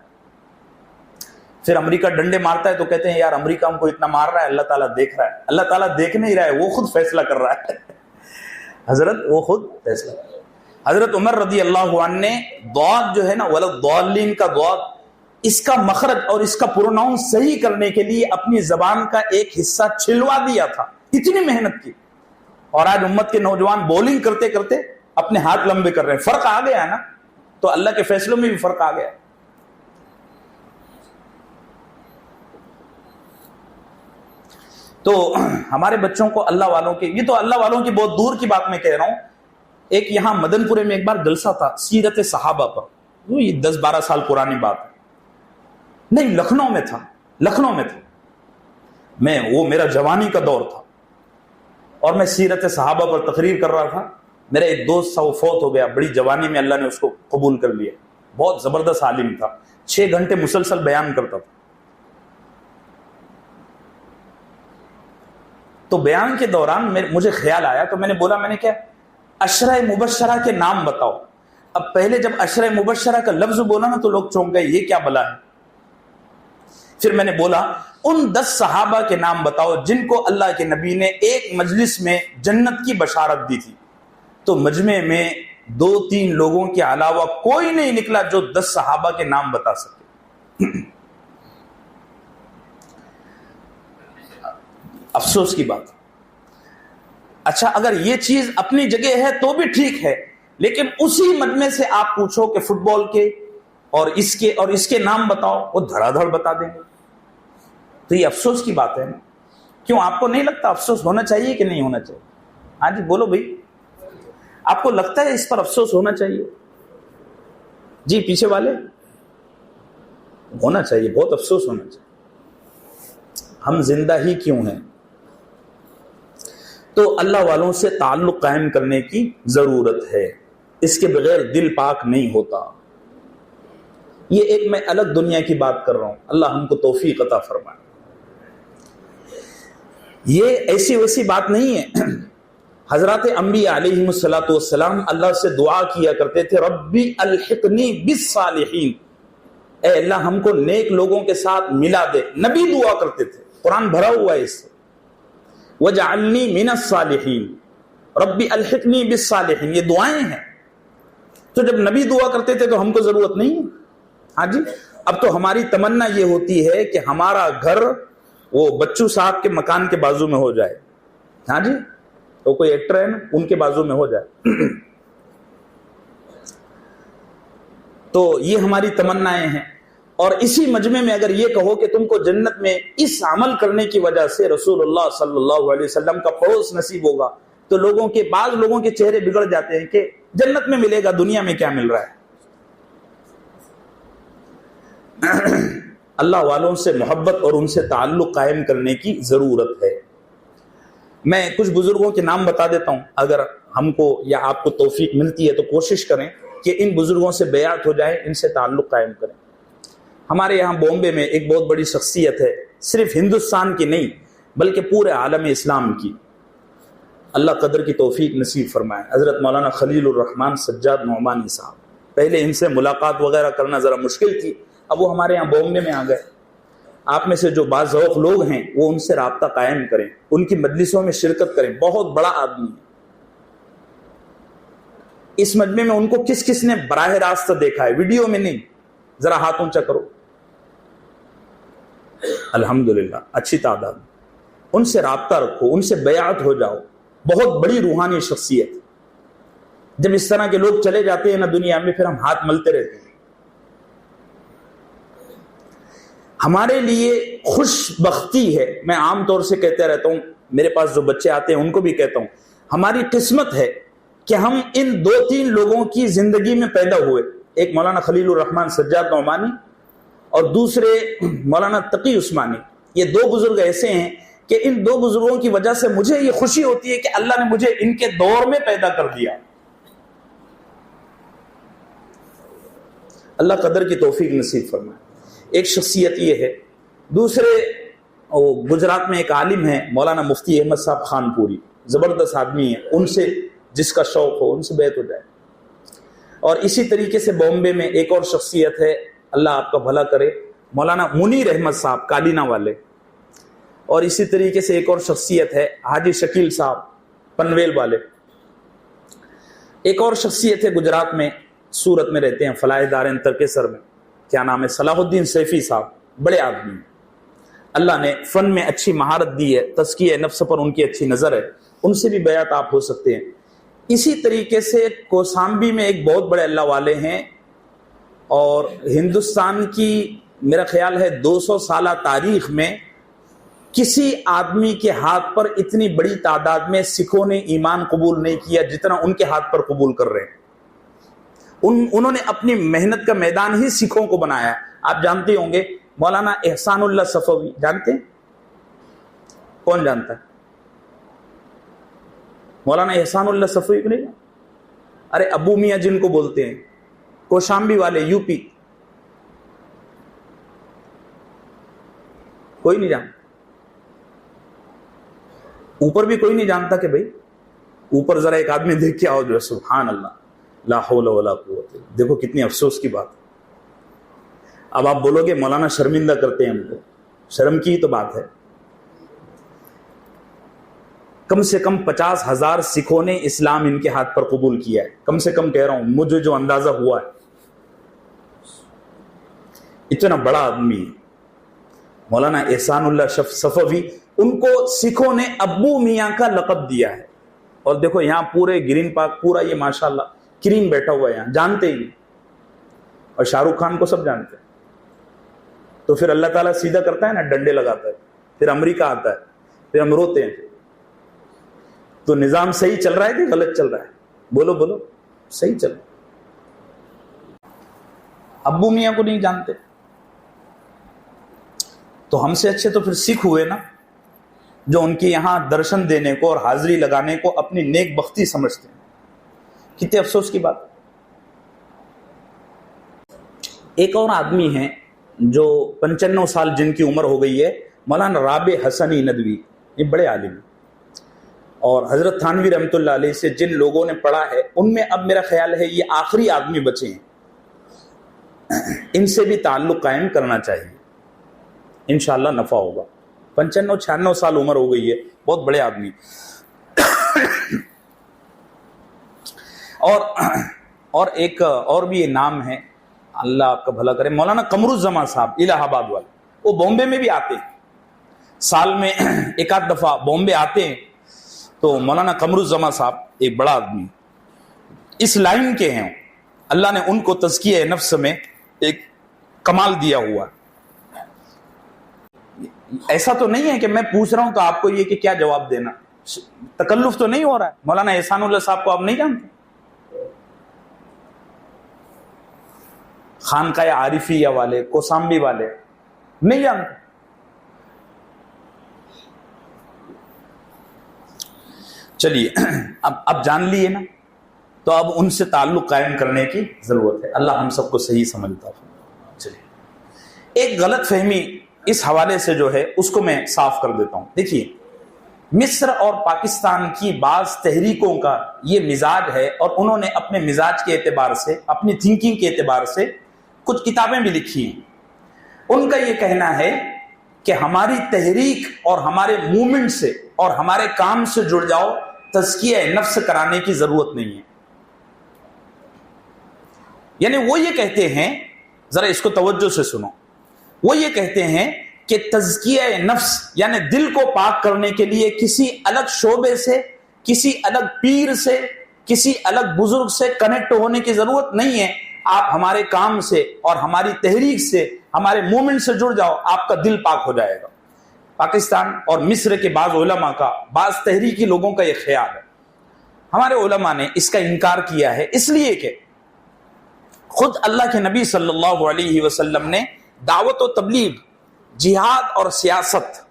پھر امریکہ ڈنڈے مارتا ہے تو کہتے ہیں یار امریکہ ہم کو اتنا مار رہا ہے، اللہ تعالیٰ دیکھ رہا ہے. اللہ تعالیٰ دیکھ نہیں رہا ہے، وہ خود فیصلہ کر رہا ہے. حضرت وہ خود فیصلہ کر رہا ہے. حضرت عمر رضی اللہ عنہ نے ضاد جو ہے نا، ولضالین کا ضاد، اس کا مخرج اور اس کا پروناؤن صحیح کرنے کے لیے اپنی زبان کا ایک حصہ چھلوا دیا تھا. اتنی محنت کی. اور آج امت کے نوجوان بولنگ کرتے کرتے اپنے ہاتھ لمبے کر رہے ہیں. فرق آ گیا ہے نا، تو اللہ کے فیصلوں میں بھی فرق آ گیا. تو ہمارے بچوں کو اللہ والوں کے، یہ تو اللہ والوں کی بہت دور کی بات میں کہہ رہا ہوں. ایک یہاں مدن پورے میں ایک بار جلسہ تھا سیرت صحابہ پر، یہ 10-12 سال پرانی بات ہے. نہیں، لکھنؤ میں تھا. وہ میرا جوانی کا دور تھا اور میں سیرت صحابہ پر تقریر کر رہا تھا. میرا ایک دوست تھا، وہ فوت ہو گیا بڑی جوانی میں، اللہ نے اس کو قبول کر لیا. بہت زبردست عالم تھا، 6 گھنٹے مسلسل بیان کرتا تھا. تو بیان کے دوران مجھے خیال آیا، تو میں نے بولا، میں نے کیا، عشرہ مبشرہ کے نام بتاؤ. اب پہلے جب عشرہ مبشرہ کا لفظ بولا نا تو لوگ چونک گئے، یہ کیا بلا ہے. پھر میں نے بولا ان 10 صحابہ کے نام بتاؤ جن کو اللہ کے نبی نے ایک مجلس میں جنت کی بشارت دی تھی. تو مجمع میں 2-3 لوگوں کے علاوہ کوئی نہیں نکلا جو 10 صحابہ کے نام بتا سکے. افسوس کی بات. اچھا، اگر یہ چیز اپنی جگہ ہے تو بھی ٹھیک ہے، لیکن اسی مجمع سے آپ پوچھو کہ فٹ بال کے اور اس کے نام بتاؤ، وہ دھڑا دھڑ بتا دیں گے. تو یہ افسوس کی بات ہے نا. کیوں آپ کو نہیں لگتا افسوس ہونا چاہیے کہ نہیں ہونا چاہیے؟ ہاں جی بولو بھائی، آپ کو لگتا ہے اس پر افسوس ہونا چاہیے؟ جی پیچھے والے، ہونا چاہیے، بہت افسوس ہونا چاہیے۔ ہم زندہ ہی کیوں ہیں؟ تو اللہ والوں سے تعلق قائم کرنے کی ضرورت ہے، اس کے بغیر دل پاک نہیں ہوتا۔ یہ ایک میں الگ دنیا کی بات کر رہا ہوں، اللہ ہم کو توفیق عطا فرمائے۔ یہ ایسی ویسی بات نہیں ہے۔ حضرات انبیاء علیہم الصلوۃ والسلام اللہ سے دعا کیا کرتے تھے، ربی الحقنی بالصالحین، اے اللہ ہم کو نیک لوگوں کے ساتھ ملا دے۔ نبی دعا کرتے تھے، قرآن بھرا ہوا ہے اس سے، وجعلنی من الصالحین، ربی الحقنی بالصالحین، یہ دعائیں ہیں۔ تو جب نبی دعا کرتے تھے تو ہم کو ضرورت نہیں ہے؟ ہاں جی، اب تو ہماری تمنا یہ ہوتی ہے کہ ہمارا گھر وہ بچو صاحب کے مکان کے بازو میں ہو جائے۔ ہاں جی، تو کوئی ایکٹر ہے نا، ان کے بازو میں ہو جائے۔ تو یہ ہماری تمنائیں ہیں۔ اور اسی مجمع میں اگر یہ کہو کہ تم کو جنت میں اس عمل کرنے کی وجہ سے رسول اللہ صلی اللہ علیہ وسلم کا پڑوس نصیب ہوگا، تو بعض لوگوں کے چہرے بگڑ جاتے ہیں کہ جنت میں ملے گا، دنیا میں کیا مل رہا ہے۔ اللہ والوں سے محبت اور ان سے تعلق قائم کرنے کی ضرورت ہے۔ میں کچھ بزرگوں کے نام بتا دیتا ہوں، اگر ہم کو یا آپ کو توفیق ملتی ہے تو کوشش کریں کہ ان بزرگوں سے بیعت ہو جائے، ان سے تعلق قائم کریں۔ ہمارے یہاں بامبے میں ایک بہت بڑی شخصیت ہے، صرف ہندوستان کی نہیں بلکہ پورے عالم اسلام کی، اللہ قدر کی توفیق نصیب فرمائے، حضرت مولانا خلیل الرحمن سجاد نعمانی صاحب۔ پہلے ان سے ملاقات وغیرہ کرنا ذرا مشکل تھی، اب وہ ہمارے یہاں بامبے میں آ گئے۔ آپ میں سے جو باذوق لوگ ہیں وہ ان سے رابطہ قائم کریں، ان کی مجلسوں میں شرکت کریں، بہت بڑا آدمی ہے۔ اس مجمع میں ان کو کس کس نے براہ راست دیکھا ہے، ویڈیو میں نہیں؟ ذرا ہاتھ اونچا کرو۔ الحمدللہ اچھی تعداد۔ ان سے رابطہ رکھو، ان سے بیعت ہو جاؤ، بہت بڑی روحانی شخصیت۔ جب اس طرح کے لوگ چلے جاتے ہیں نا دنیا میں، پھر ہم ہاتھ ملتے رہتے ہیں۔ ہمارے لیے خوش بختی ہے، میں عام طور سے کہتے رہتا ہوں، میرے پاس جو بچے آتے ہیں ان کو بھی کہتا ہوں، ہماری قسمت ہے کہ ہم ان 2-3 لوگوں کی زندگی میں پیدا ہوئے، ایک مولانا خلیل الرحمن سجاد نعمانی اور دوسرے مولانا تقی عثمانی۔ یہ 2 بزرگ ایسے ہیں کہ ان 2 بزرگوں کی وجہ سے مجھے یہ خوشی ہوتی ہے کہ اللہ نے مجھے ان کے دور میں پیدا کر دیا۔ اللہ قدر کی توفیق نصیب فرمائے۔ ایک شخصیت یہ ہے۔ دوسرے گجرات میں ایک عالم ہے مولانا مفتی احمد صاحب خان پوری، زبردست آدمی ہے، ان سے جس کا شوق ہو ان سے بیعت ہو جائے۔ اور اسی طریقے سے بامبے میں ایک اور شخصیت ہے، اللہ آپ کا بھلا کرے، مولانا منیر احمد صاحب کالینا والے۔ اور اسی طریقے سے ایک اور شخصیت ہے حاجی شکیل صاحب پنویل والے۔ ایک اور شخصیت ہے گجرات میں، سورت میں رہتے ہیں، فلاح دارین ترکیسر میں، کیا نام ہے، صلاح الدین سیفی صاحب، بڑے آدمی ہیں۔ اللہ نے فن میں اچھی مہارت دی ہے، تزکیہ نفس پر ان کی اچھی نظر ہے، ان سے بھی بیعت آپ ہو سکتے ہیں۔ اسی طریقے سے کوسامبی میں ایک بہت بڑے اللہ والے ہیں، اور ہندوستان کی میرا خیال ہے 200 سالہ تاریخ میں کسی آدمی کے ہاتھ پر اتنی بڑی تعداد میں سکھوں نے ایمان قبول نہیں کیا جتنا ان کے ہاتھ پر قبول کر رہے ہیں۔ انہوں نے اپنی محنت کا میدان ہی سکھوں کو بنایا ہے۔ آپ جانتے ہوں گے مولانا احسان اللہ صفوی، جانتے ہیں؟ کون جانتا ہے مولانا احسان اللہ صفوی کو؟ نہیں؟ ارے ابو میاں جن کو بولتے ہیں، کوشامبی والے، یو پی، کوئی نہیں جانتا؟ اوپر بھی کوئی نہیں جانتا کہ بھائی اوپر ذرا ایک آدمی دیکھ کے آؤ جو ہے، سبحان اللہ، لا حول ولا قوت۔ دیکھو کتنی افسوس کی بات۔ اب آپ بولو گے مولانا شرمندہ کرتے ہیں ہم کو، شرم کی تو بات ہے۔ کم سے کم 50,000 سکھوں نے اسلام ان کے ہاتھ پر قبول کیا ہے، کم سے کم کہہ رہا ہوں، مجھے جو اندازہ ہوا ہے۔ اتنا بڑا آدمی ہے مولانا احسان اللہ صفوی، ان کو سکھوں نے ابو میاں کا لقب دیا ہے۔ اور دیکھو یہاں پورے گرین پارک پورا یہ ماشاءاللہ کریم بیٹھا ہوا ہے، یہاں جانتے ہی نہیں، اور شاہ رخ خان کو سب جانتے ہیں۔ تو پھر اللہ تعالیٰ سیدھا کرتا ہے نا، ڈنڈے لگاتا ہے، پھر امریکہ آتا ہے، پھر ہم روتے ہیں. تو نظام صحیح چل رہا ہے کہ غلط چل رہا ہے؟ بولو بولو. صحیح چل رہا ہے. ابو میاں کو نہیں جانتے تو ہم سے اچھے تو پھر سکھ ہوئے نا، جو ان کے یہاں درشن دینے کو اور حاضری لگانے کو اپنی نیک بختی سمجھتے ہیں. کتنے افسوس کی بات. ایک اور آدمی ہیں جو 95 سال جن کی عمر ہو گئی ہے، مولانا رابع حسنی ندوی. یہ بڑے عالم ہیں، اور حضرت تھانوی رحمۃ اللہ علیہ سے جن لوگوں نے پڑھا ہے ان میں اب میرا خیال ہے یہ آخری آدمی بچے ہیں. ان سے بھی تعلق قائم کرنا چاہیے، انشاءاللہ نفع ہوگا. 95-96 سال عمر ہو گئی ہے، بہت بڑے آدمی. اور ایک اور بھی یہ نام ہے، اللہ آپ کا بھلا کرے، مولانا قمر الزمان صاحب الہ آباد والے. وہ بامبے میں بھی آتے ہیں، سال میں ایک آدھ دفعہ بامبے آتے ہیں. تو مولانا قمر الزمان صاحب ایک بڑا آدمی، اس لائن کے ہیں. اللہ نے ان کو تزکیہ نفس میں ایک کمال دیا ہوا. ایسا تو نہیں ہے کہ میں پوچھ رہا ہوں تو آپ کو یہ کہ کیا جواب دینا، تکلف تو نہیں ہو رہا ہے. مولانا احسان اللہ صاحب کو آپ نہیں جانتے؟ خانقاہ عارفیہ والے، کوسامبی والے نہیں جانتے. چلیے اب جان لیے نا، تو اب ان سے تعلق قائم کرنے کی ضرورت ہے. اللہ ہم سب کو صحیح سمجھتا ہے. چلیے ایک غلط فہمی اس حوالے سے جو ہے اس کو میں صاف کر دیتا ہوں. دیکھیے، مصر اور پاکستان کی بعض تحریکوں کا یہ مزاج ہے، اور انہوں نے اپنے مزاج کے اعتبار سے، اپنی تھنکنگ کے اعتبار سے کچھ کتابیں بھی لکھی ہیں. ان کا یہ کہنا ہے کہ ہماری تحریک اور ہمارے موومنٹ سے اور ہمارے کام سے جڑ جاؤ، تزکیہ نفس کرانے کی ضرورت نہیں ہے. یعنی وہ یہ کہتے ہیں، ذرا اس کو توجہ سے سنو، وہ یہ کہتے ہیں کہ تزکیہ نفس یعنی دل کو پاک کرنے کے لیے کسی الگ شعبے سے، کسی الگ پیر سے، کسی الگ بزرگ سے کنیکٹ ہونے کی ضرورت نہیں ہے. آپ ہمارے کام سے اور ہماری تحریک سے، ہمارے مومنٹ سے جڑ جاؤ، آپ کا دل پاک ہو جائے گا. پاکستان اور مصر کے بعض علماء کا، بعض تحریکی لوگوں کا یہ خیال ہے. ہمارے علماء نے اس کا انکار کیا ہے، اس لیے کہ خود اللہ کے نبی صلی اللہ علیہ وسلم نے دعوت و تبلیغ، جہاد اور سیاست،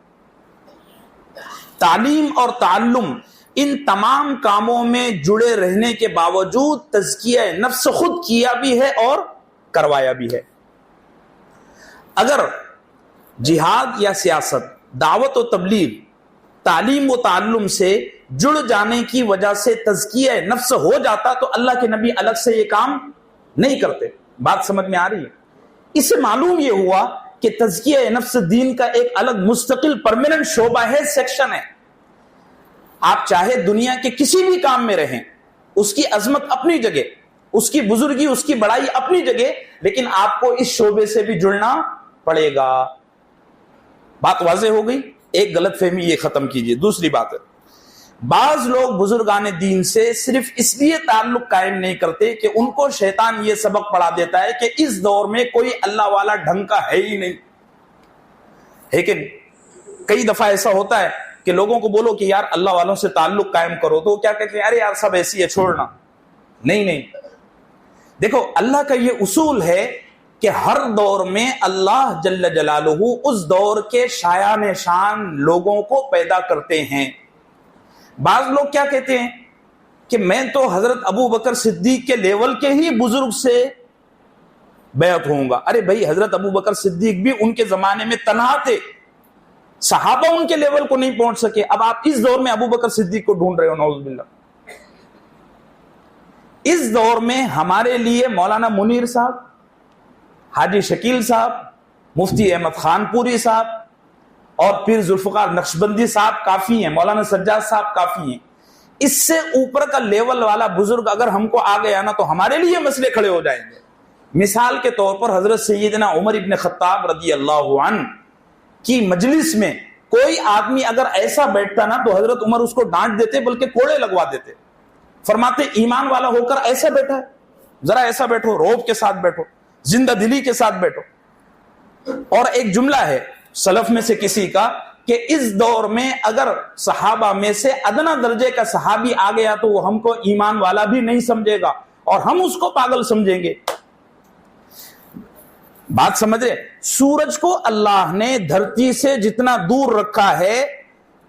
تعلیم اور تعلم، ان تمام کاموں میں جڑے رہنے کے باوجود تزکیہ نفس خود کیا بھی ہے اور کروایا بھی ہے. اگر جہاد یا سیاست، دعوت و تبلیغ، تعلیم و تعلم سے جڑ جانے کی وجہ سے تزکیہ نفس ہو جاتا تو اللہ کے نبی الگ سے یہ کام نہیں کرتے. بات سمجھ میں آ رہی ہے؟ اس سے معلوم یہ ہوا کہ تزکیہ نفس دین کا ایک الگ مستقل پرماننٹ شعبہ ہے، سیکشن ہے. آپ چاہے دنیا کے کسی بھی کام میں رہیں، اس کی عظمت اپنی جگہ، اس کی بزرگی، اس کی بڑائی اپنی جگہ، لیکن آپ کو اس شعبے سے بھی جڑنا پڑے گا. بات واضح ہو گئی؟ ایک غلط فہمی یہ ختم کیجئے. دوسری بات ہے، بعض لوگ بزرگان دین سے صرف اس لیے تعلق قائم نہیں کرتے کہ ان کو شیطان یہ سبق پڑھا دیتا ہے کہ اس دور میں کوئی اللہ والا ڈھنگ کا ہے ہی نہیں. لیکن کئی دفعہ ایسا ہوتا ہے کہ لوگوں کو بولو کہ یار اللہ والوں سے تعلق قائم کرو، تو وہ کیا کہتے ہیں، ارے یار سب ایسی ہے، چھوڑنا. نہیں، دیکھو اللہ کا یہ اصول ہے کہ ہر دور میں اللہ جل جلالہ اس دور کے شایان شان لوگوں کو پیدا کرتے ہیں. بعض لوگ کیا کہتے ہیں کہ میں تو حضرت ابو بکر صدیق کے لیول کے ہی بزرگ سے بیعت ہوں گا. ارے بھائی، حضرت ابو بکر صدیق بھی ان کے زمانے میں تنہا تھے، صحابہ ان کے لیول کو نہیں پہنچ سکے. اب آپ اس دور میں ابو بکر صدیق کو ڈھونڈ رہے ہو، نعوذ باللہ. اس دور میں ہمارے لیے مولانا منیر صاحب، حاجی شکیل صاحب، مفتی احمد خان پوری صاحب اور پیر ذوالفقار نقشبندی صاحب کافی ہیں، مولانا سجاد صاحب کافی ہیں. اس سے اوپر کا لیول والا بزرگ اگر ہم کو آ گیا نا تو ہمارے لیے مسئلے کھڑے ہو جائیں گے. مثال کے طور پر حضرت سیدنا عمر ابن خطاب رضی اللہ عنہ کی مجلس میں کوئی آدمی اگر ایسا بیٹھتا نا تو حضرت عمر اس کو ڈانٹ دیتے، بلکہ کوڑے لگوا دیتے. فرماتے ایمان والا ہو کر ایسا بیٹھا ہے، ذرا ایسا بیٹھو، روب کے ساتھ بیٹھو، زندہ دلی کے ساتھ بیٹھو. اور ایک جملہ ہے سلف میں سے کسی کا کہ اس دور میں اگر صحابہ میں سے ادنا درجے کا صحابی آ گیا تو وہ ہم کو ایمان والا بھی نہیں سمجھے گا اور ہم اس کو پاگل سمجھیں گے. بات سمجھ رہے؟ سورج کو اللہ نے دھرتی سے جتنا دور رکھا ہے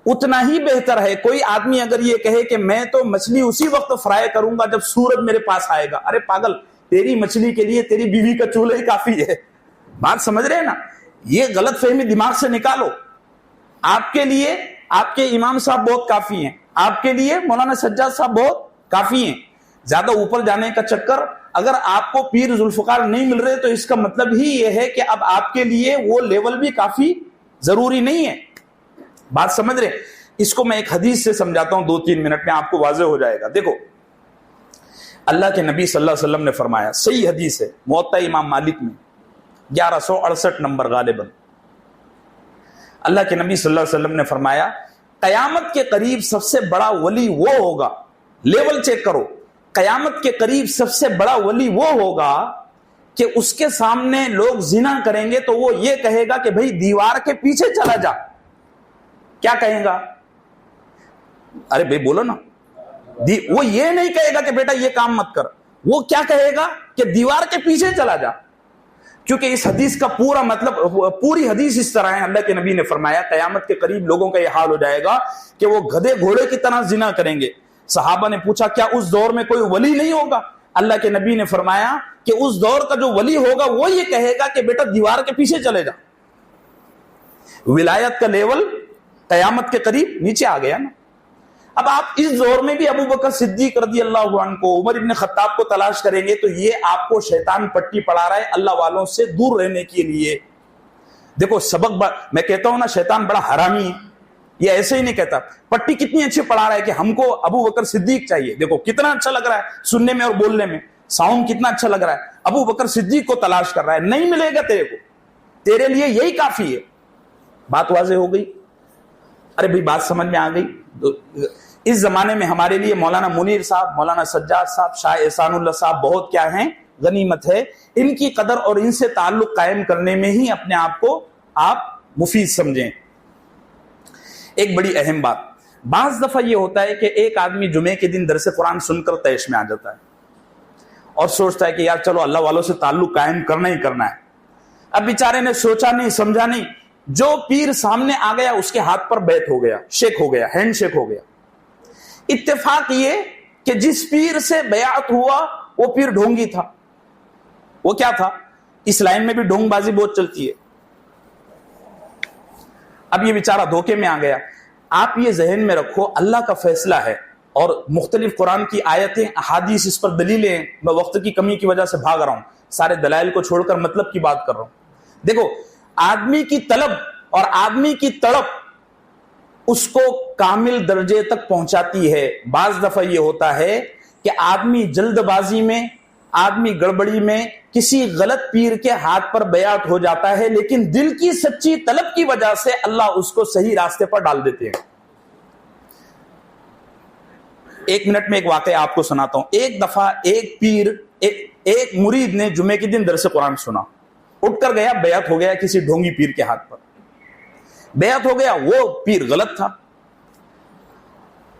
اتنا ہی بہتر ہے. کوئی آدمی اگر یہ کہے کہ میں تو مچھلی اسی وقت فرائی کروں گا جب سورج میرے پاس آئے گا، ارے پاگل، تیری مچھلی کے لیے تیری بیوی کا چولہا ہی کافی ہے. بات سمجھ رہے ہیں نا؟ یہ غلط فہمی دماغ سے نکالو. آپ کے لیے آپ کے امام صاحب بہت کافی ہیں، آپ کے لیے مولانا سجاد صاحب بہت کافی ہیں. زیادہ اوپر جانے کا چکر، اگر آپ کو پیر ذوالفقار نہیں مل رہے تو اس کا مطلب ہی یہ ہے کہ اب آپ کے لیے وہ لیول بھی کافی ضروری نہیں ہے. بات سمجھ رہے؟ اس کو میں ایک حدیث سے سمجھاتا ہوں، 2-3 منٹ میں آپ کو واضح ہو جائے گا. دیکھو، اللہ کے نبی صلی اللہ علیہ وسلم نے فرمایا، صحیح حدیث ہے، موطا امام مالک میں 1168 نمبر غالباً. اللہ کے نبی صلی اللہ علیہ وسلم نے فرمایا، قیامت کے قریب سب سے بڑا ولی وہ ہوگا، لیول چیک کرو، قیامت کے قریب سب سے بڑا ولی وہ ہوگا کہ اس کے سامنے لوگ زنا کریں گے تو وہ یہ کہے گا کہ بھئی دیوار کے پیچھے چلا جا. کیا کہیں گا؟ ارے بھئی بولو نا. وہ یہ نہیں کہے گا کہ بیٹا یہ کام مت کر، وہ کیا کہے گا کہ دیوار کے پیچھے چلا جا. کیونکہ اس حدیث کا پورا مطلب، پوری حدیث اس طرح ہے. اللہ کے نبی نے فرمایا قیامت کے قریب لوگوں کا یہ حال ہو جائے گا کہ وہ گدھے گھوڑے کی طرح زنا کریں گے. صحابہ نے پوچھا کیا اس دور میں کوئی ولی نہیں ہوگا؟ اللہ کے نبی نے فرمایا کہ اس دور کا جو ولی ہوگا وہ یہ کہے گا کہ بیٹا دیوار کے پیچھے چلے جا. ولایت کا لیول قیامت کے قریب نیچے آ گیا نا. اب آپ اس دور میں بھی ابو بکر صدیق رضی اللہ عنہ کو، عمر ابن خطاب کو تلاش کریں گے تو یہ آپ کو شیطان پٹی پڑھا رہا ہے اللہ والوں سے دور رہنے کے لیے. دیکھو سبق، میں کہتا ہوں نا شیطان بڑا حرامی ہے، یہ ایسے ہی نہیں کہتا. پٹی کتنی اچھی پڑھا رہا ہے کہ ہم کو ابو بکر صدیق چاہیے. دیکھو کتنا اچھا لگ رہا ہے سننے میں اور بولنے میں، ساؤنڈ کتنا اچھا لگ رہا ہے. ابو بکر صدیق کو تلاش کر رہا ہے، نہیں ملے گا تیرے کو، تیرے لیے یہی کافی ہے. بات واضح ہو گئی؟ ارے بھائی بات سمجھ میں آ گئی؟ اس زمانے میں ہمارے لیے مولانا منیر صاحب، مولانا سجاد صاحب، شاہ احسان اللہ صاحب بہت کیا ہیں، غنیمت ہے. ان کی قدر اور ان سے تعلق قائم کرنے میں ہی اپنے آپ کو آپ مفید سمجھیں. ایک بڑی اہم بات، بعض دفعہ یہ ہوتا ہے کہ ایک آدمی جمعے کے دن درس قرآن سن کر طیش میں آ جاتا ہے اور سوچتا ہے کہ یار چلو اللہ والوں سے تعلق قائم کرنا ہی کرنا ہے. اب بیچارے نے سوچا نہیں سمجھا نہیں، جو پیر سامنے آ گیا اس کے ہاتھ پر بیعت ہو گیا، شیک ہو گیا، ہینڈ شیک ہو گیا. اتفاق یہ کہ جس پیر سے بیعت ہوا وہ پیر ڈھونگی تھا. وہ کیا تھا؟ اس لائن میں بھی ڈھونگ بازی بہت چلتی ہے. اب یہ بیچارہ دھوکے میں آ گیا. آپ یہ ذہن میں رکھو اللہ کا فیصلہ ہے اور مختلف قرآن کی آیتیں، احادیث اس پر دلیلیں ہیں. میں وقت کی کمی کی وجہ سے بھاگ رہا ہوں، سارے دلائل کو چھوڑ کر مطلب کی بات کر رہا ہوں. دیکھو آدمی کی طلب اور آدمی کی تڑپ اس کو کامل درجے تک پہنچاتی ہے. بعض دفعہ یہ ہوتا ہے کہ آدمی جلد بازی میں، آدمی گڑبڑی میں کسی غلط پیر کے ہاتھ پر بیعت ہو جاتا ہے، لیکن دل کی سچی طلب کی وجہ سے اللہ اس کو صحیح راستے پر ڈال دیتے ہیں. ایک منٹ میں ایک واقعہ آپ کو سناتا ہوں. ایک دفعہ ایک پیر، ایک مرید نے جمعے کے دن درس قرآن سنا، اٹھ کر گیا، بیعت ہو گیا کسی ڈھونگی پیر کے ہاتھ پر، بیعت ہو گیا. وہ پیر غلط تھا.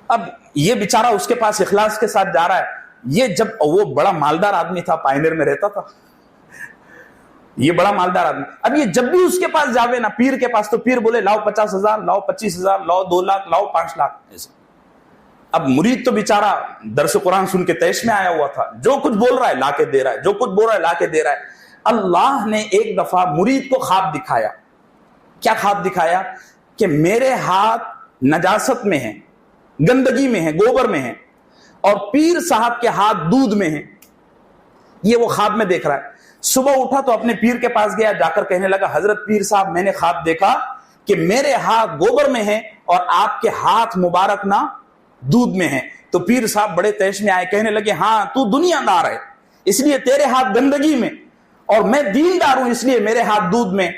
اب یہ بیچارہ اس کے پاس اخلاص کے ساتھ جا رہا ہے. یہ جب وہ بڑا مالدار آدمی تھا، پائنیر میں رہتا تھا، یہ بڑا مالدار آدمی. اب یہ جب بھی اس کے پاس جاوے نا پیر کے پاس، تو پیر بولے لاؤ 50,000، لاؤ 25,000، لاؤ 2 لاکھ، لاؤ 5 لاکھ. اب مرید تو بیچارہ درس قرآن سن کے طیش میں آیا ہوا تھا، جو کچھ بول رہا ہے لا کے دے رہا ہے، جو کچھ بول رہا ہے لا کے دے رہا ہے. اللہ نے ایک دفعہ مرید کو خواب دکھایا. کیا خواب دکھایا؟ کہ میرے ہاتھ نجاست میں ہیں، گندگی میں ہیں، گوبر میں ہیں، اور پیر صاحب کے ہاتھ دودھ میں ہیں. یہ وہ خواب میں دیکھ رہا ہے. صبح اٹھا تو اپنے پیر کے پاس گیا، جا کر کہنے لگا حضرت پیر صاحب میں نے خواب دیکھا کہ میرے ہاتھ گوبر میں ہیں اور آپ کے ہاتھ مبارک نہ دودھ میں ہیں. تو پیر صاحب بڑے تیش میں آئے، کہنے لگے ہاں تو دنیا دار ہے اس لیے تیرے ہاتھ گندگی میں، اور میں دیندار ہوں اس لیے میرے ہاتھ دودھ میں.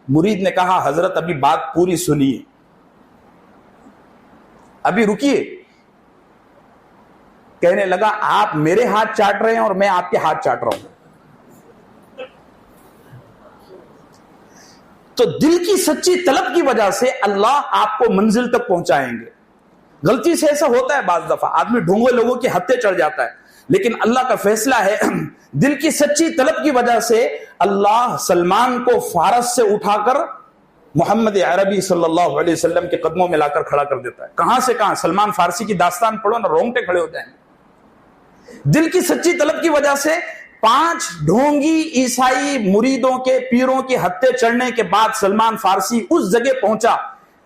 مرید نے کہا حضرت ابھی بات پوری سنیے، ابھی رکیے. کہنے لگا آپ میرے ہاتھ چاٹ رہے ہیں اور میں آپ کے ہاتھ چاٹ رہا ہوں. تو دل کی سچی طلب کی وجہ سے اللہ آپ کو منزل تک پہنچائیں گے. غلطی سے ایسا ہوتا ہے بعض دفعہ آدمی ڈھونگے لوگوں کے ہتھے چڑھ جاتا ہے, لیکن اللہ کا فیصلہ ہے دل کی سچی طلب کی وجہ سے اللہ سلمان کو فارس سے اٹھا کر محمد عربی صلی اللہ علیہ وسلم کے قدموں میں لا کر کھڑا کر دیتا ہے. کہاں سے کہاں, سلمان فارسی کی داستان پڑھو نا, رونگٹے کھڑے ہو جائیں گے. دل کی سچی طلب کی وجہ سے 5 ڈھونگی عیسائی مریدوں کے پیروں کے ہتھے چڑھنے کے بعد سلمان فارسی اس جگہ پہنچا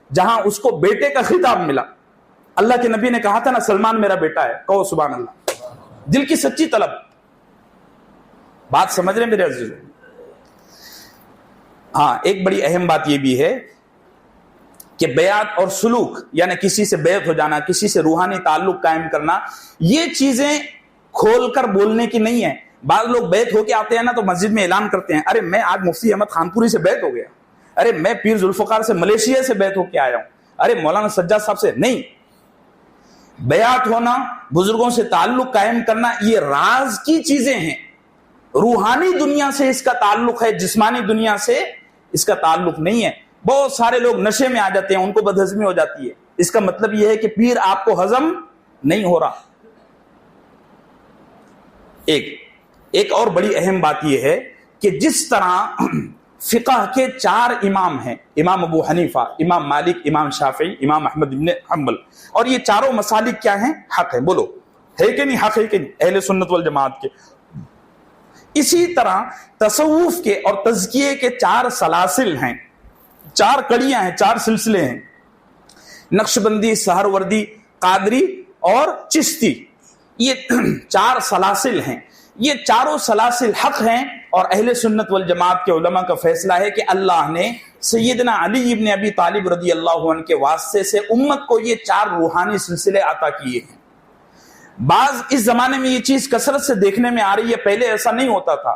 جہاں اس کو بیٹے کا خطاب ملا. اللہ کے نبی نے کہا تھا نا, سلمان میرا بیٹا ہے, کہو سبحان اللہ. دل کی سچی طلب. بات سمجھ رہے میرے عزیزو؟ ہاں, ایک بڑی اہم بات یہ بھی ہے کہ بیعت اور سلوک, یعنی کسی سے بیعت ہو جانا, کسی سے روحانی تعلق قائم کرنا, یہ چیزیں کھول کر بولنے کی نہیں ہے. بعض لوگ بیعت ہو کے آتے ہیں نا تو مسجد میں اعلان کرتے ہیں, ارے میں آج مفتی احمد خانپوری سے بیعت ہو گیا, ارے میں پیر ذوالفقار سے ملیشیا سے بیعت ہو کے آیا ہوں, ارے مولانا سجاد صاحب سے. نہیں, بیعت ہونا, بزرگوں سے تعلق قائم کرنا, یہ راز کی چیزیں ہیں. روحانی دنیا سے اس کا تعلق ہے, جسمانی دنیا سے اس کا تعلق نہیں ہے. بہت سارے لوگ نشے میں آ جاتے ہیں, ان کو بدہضمی ہو جاتی ہے. اس کا مطلب یہ ہے کہ پیر آپ کو ہضم نہیں ہو رہا. ایک اور بڑی اہم بات یہ ہے کہ جس طرح فقہ کے 4 امام ہیں, امام ابو حنیفہ, امام مالک, امام شافعی, امام احمد بن حنبل, اور یہ چاروں مسالک کیا ہیں؟ حق ہیں. بولو ہے کہ نہیں, حق ہے کہ نہیں, اہل سنت والجماعت کے. اسی طرح تصوف کے اور تزکیے کے 4 سلاسل ہیں, 4 کڑیاں ہیں, 4 سلسلے ہیں, نقشبندی, سہروردی, قادری اور چشتی. یہ 4 سلاسل ہیں. یہ چاروں سلاسل حق ہیں, اور اہل سنت والجماعت کے علماء کا فیصلہ ہے کہ اللہ نے سیدنا علی ابن ابی طالب رضی اللہ عنہ کے واسطے سے امت کو یہ 4 روحانی سلسلے عطا کیے ہیں. بعض اس زمانے میں یہ چیز کثرت سے دیکھنے میں آ رہی ہے, پہلے ایسا نہیں ہوتا تھا.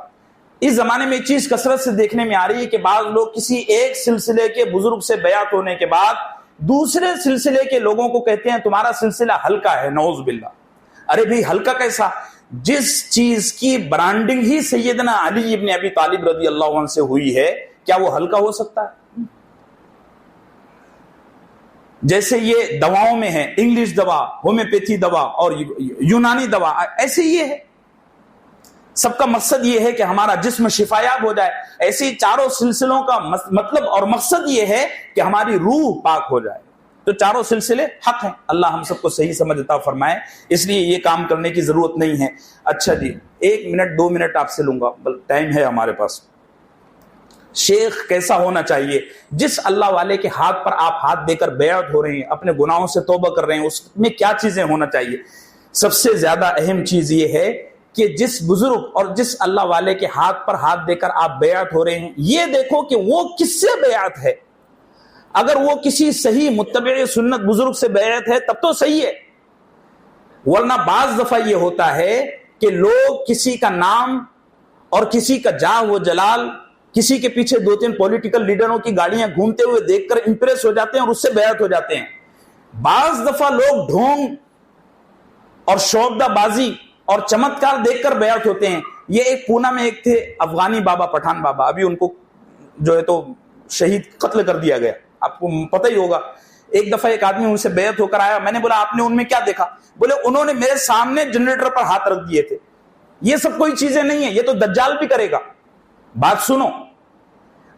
اس زمانے میں یہ چیز کثرت سے دیکھنے میں آ رہی ہے کہ بعض لوگ کسی ایک سلسلے کے بزرگ سے بیعت ہونے کے بعد دوسرے سلسلے کے لوگوں کو کہتے ہیں تمہارا سلسلہ ہلکا ہے. نعوذ باللہ. ارے بھئی ہلکا کیسا؟ جس چیز کی برانڈنگ ہی سیدنا علی ابن ابی طالب رضی اللہ عنہ سے ہوئی ہے, کیا وہ ہلکا ہو سکتا ہے؟ جیسے یہ دواؤں میں ہے, انگلش دوا, ہومیوپیتھی دوا اور یونانی دوا, ایسے یہ ہے. سب کا مقصد یہ ہے کہ ہمارا جسم شفایاب ہو جائے. ایسے چاروں سلسلوں کا مطلب اور مقصد یہ ہے کہ ہماری روح پاک ہو جائے. تو چاروں سلسلے حق ہیں. اللہ ہم سب کو صحیح سمجھ عطا فرمائے, اس لیے یہ کام کرنے کی ضرورت نہیں ہے. اچھا جی, 1 منٹ 2 منٹ آپ سے لوں گا, ٹائم ہے ہمارے پاس. شیخ کیسا ہونا چاہیے؟ جس اللہ والے کے ہاتھ پر آپ ہاتھ دے کر بیعت ہو رہے ہیں, اپنے گناہوں سے توبہ کر رہے ہیں, اس میں کیا چیزیں ہونا چاہیے؟ سب سے زیادہ اہم چیز یہ ہے کہ جس بزرگ اور جس اللہ والے کے ہاتھ پر ہاتھ دے کر آپ بیعت ہو رہے ہیں, یہ دیکھو کہ وہ کس سے بیعت ہے. اگر وہ کسی صحیح متبع سنت بزرگ سے بیعت ہے تب تو صحیح ہے, ورنہ بعض دفعہ یہ ہوتا ہے کہ لوگ کسی کا نام اور کسی کا جاہ و جلال, کسی کے پیچھے 2-3 پولیٹیکل لیڈروں کی گاڑیاں گھومتے ہوئے دیکھ کر امپریس ہو جاتے ہیں اور اس سے بیعت ہو جاتے ہیں. بعض دفعہ لوگ ڈھونگ اور شوبدہ بازی اور چمتکار دیکھ کر بیعت ہوتے ہیں. یہ ایک پونا میں ایک تھے افغانی بابا, پٹھان بابا, ابھی ان کو جو ہے تو شہید قتل کر دیا گیا, آپ کو پتہ ہی ہوگا. ایک دفعہ ایک آدمی ان سے بیعت ہو کر آیا, میں نے بولا آپ نے ان میں کیا دیکھا؟ بولے انہوں نے میرے سامنے جنریٹر پر ہاتھ رکھ دیے تھے. یہ سب کوئی چیزیں نہیں ہیں, یہ تو دجال بھی کرے گا. بات سنو,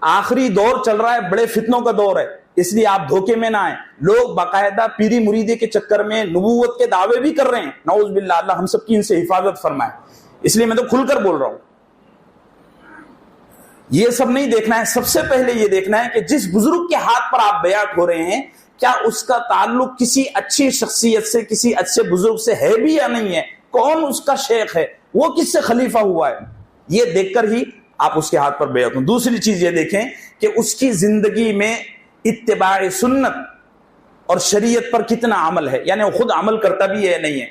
آخری دور چل رہا ہے, بڑے فتنوں کا دور ہے, اس لیے آپ دھوکے میں نہ آئیں. لوگ باقاعدہ پیری مریدی کے چکر میں نبوت کے دعوے بھی کر رہے ہیں, نعوذ باللہ. اللہ ہم سب کی ان سے حفاظت فرمائے. اس لیے میں تو کھل کر بول رہا ہوں. یہ سب نہیں دیکھنا ہے, سب سے پہلے یہ دیکھنا ہے کہ جس بزرگ کے ہاتھ پر آپ بیعت ہو رہے ہیں, کیا اس کا تعلق کسی اچھی شخصیت سے, کسی اچھے بزرگ سے ہے بھی یا نہیں ہے, کون اس کا شیخ ہے, وہ کس سے خلیفہ ہوا ہے. یہ دیکھ کر ہی آپ اس کے ہاتھ پر بیعت ہوں. دوسری چیز یہ دیکھیں کہ اس کی زندگی میں اتباع سنت اور شریعت پر کتنا عمل ہے, یعنی وہ خود عمل کرتا بھی ہے نہیں ہے.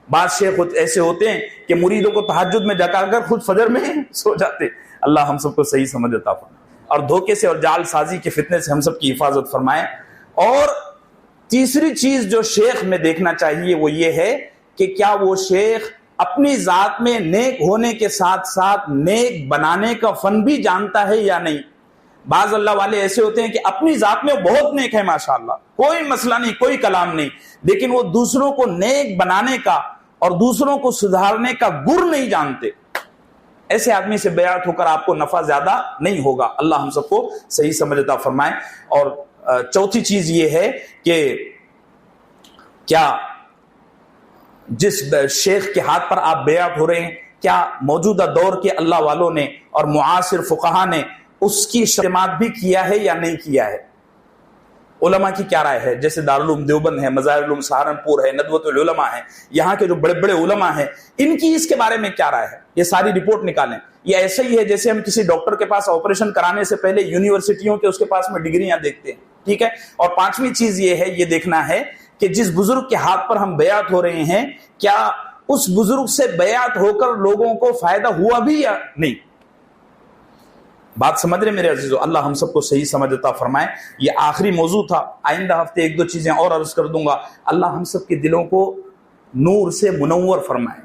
بعض شیخ ایسے ہوتے ہیں کہ مریدوں کو تہجد میں جگا کر خود فجر میں سو جاتے. اللہ ہم سب کو صحیح سمجھ عطا فرمائے اور دھوکے سے اور جال سازی کے فتنے سے ہم سب کی حفاظت فرمائے. اور تیسری چیز جو شیخ میں دیکھنا چاہیے وہ یہ ہے کہ کیا وہ شیخ اپنی ذات میں نیک ہونے کے ساتھ ساتھ نیک بنانے کا فن بھی جانتا ہے یا نہیں. بعض اللہ والے ایسے ہوتے ہیں کہ اپنی ذات میں بہت نیک ہے ماشاءاللہ، کوئی مسئلہ نہیں، کوئی کلام نہیں، لیکن وہ دوسروں کو نیک بنانے کا اور دوسروں کو سدھارنے کا گر نہیں جانتے. ایسے آدمی سے بیعت ہو کر آپ کو نفع زیادہ نہیں ہوگا. اللہ ہم سب کو صحیح سمجھ عطا فرمائے. اور چوتھی چیز یہ ہے کہ کیا جس شیخ کے ہاتھ پر آپ بیعت ہو رہے ہیں، کیا موجودہ دور کے اللہ والوں نے اور معاصر فقہا نے اس کی اجتماع بھی کیا ہے یا نہیں کیا ہے؟ علماء کی کیا رائے ہے؟ جیسے دارالعلوم دیوبند ہے، مظاہر العلوم سہارنپور ہے، ندوۃ العلماء ہے، یہاں کے جو بڑے بڑے علماء ہیں، ان کی اس کے بارے میں کیا رائے ہے؟ یہ ساری رپورٹ نکالیں. یہ ایسا ہی ہے جیسے ہم کسی ڈاکٹر کے پاس آپریشن کرانے سے پہلے یونیورسٹیوں کے اس کے پاس میں ڈگریاں دیکھتے ہیں. ٹھیک ہے. اور پانچویں چیز یہ ہے، یہ دیکھنا ہے کہ جس بزرگ کے ہاتھ پر ہم بیعت ہو رہے ہیں، کیا اس بزرگ سے بیعت ہو کر لوگوں کو فائدہ ہوا بھی یا نہیں. بات سمجھ رہے میرے عزیزو؟ اللہ ہم سب کو صحیح سمجھ عطا فرمائے. یہ آخری موضوع تھا. آئندہ ہفتے ایک دو چیزیں اور عرض کر دوں گا. اللہ ہم سب کے دلوں کو نور سے منور فرمائے،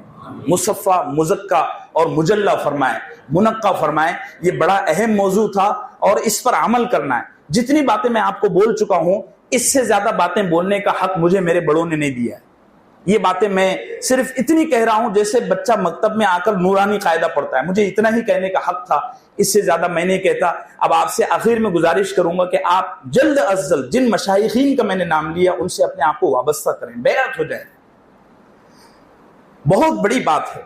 مصفہ مزکہ اور مجلہ فرمائے، منقہ فرمائے. یہ بڑا اہم موضوع تھا اور اس پر عمل کرنا ہے. جتنی باتیں میں آپ کو بول چکا ہوں، اس سے زیادہ باتیں بولنے کا حق مجھے میرے بڑوں نے نہیں دیا ہے. یہ باتیں میں صرف اتنی کہہ رہا ہوں جیسے بچہ مکتب میں آ کر نورانی قاعدہ پڑھتا ہے. مجھے اتنا ہی کہنے کا حق تھا، اس سے زیادہ میں نہیں کہتا. اب آپ سے آخر میں گزارش کروں گا کہ آپ جلد از جلد جن مشائخین کا میں نے نام لیا ان سے اپنے آپ کو وابستہ کریں، بیعت ہو جائیں. بہت بڑی بات ہے،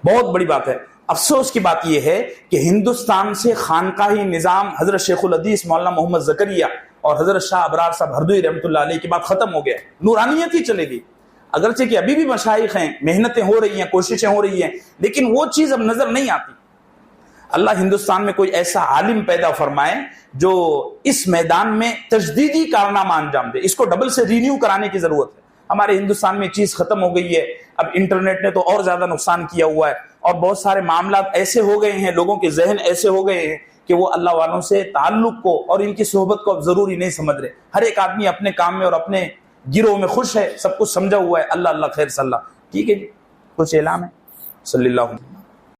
بہت بڑی بات ہے. افسوس کی بات یہ ہے کہ ہندوستان سے خانقاہی نظام حضرت شیخ الحدیث مولانا محمد زکریا اور حضرت شاہ ابرار صاحب ہردوئی رحمۃ اللہ علیہ کی بات ختم ہو گیا. نورانیت ہی چلے گی. اگرچہ کہ ابھی بھی مشائخ ہیں، محنتیں ہو رہی ہیں، کوششیں ہو رہی ہیں، لیکن وہ چیز اب نظر نہیں آتی. اللہ ہندوستان میں کوئی ایسا عالم پیدا فرمائے جو اس میدان میں تجدیدی کارنامہ انجام دے. اس کو ڈبل سے رینیو کرانے کی ضرورت ہے. ہمارے ہندوستان میں چیز ختم ہو گئی ہے. اب انٹرنیٹ نے تو اور زیادہ نقصان کیا ہوا ہے، اور بہت سارے معاملات ایسے ہو گئے ہیں، لوگوں کے ذہن ایسے ہو گئے ہیں کہ وہ اللہ والوں سے تعلق کو اور ان کی صحبت کو اب ضروری نہیں سمجھ رہے. ہر ایک آدمی اپنے کام میں اور اپنے گروہ میں خوش ہے، سب کچھ سمجھا ہوا ہے. اللہ اللہ خیر صلی اللہ. ٹھیک ہے جی، کچھ اعلان ہے؟ صلی اللہ علیہ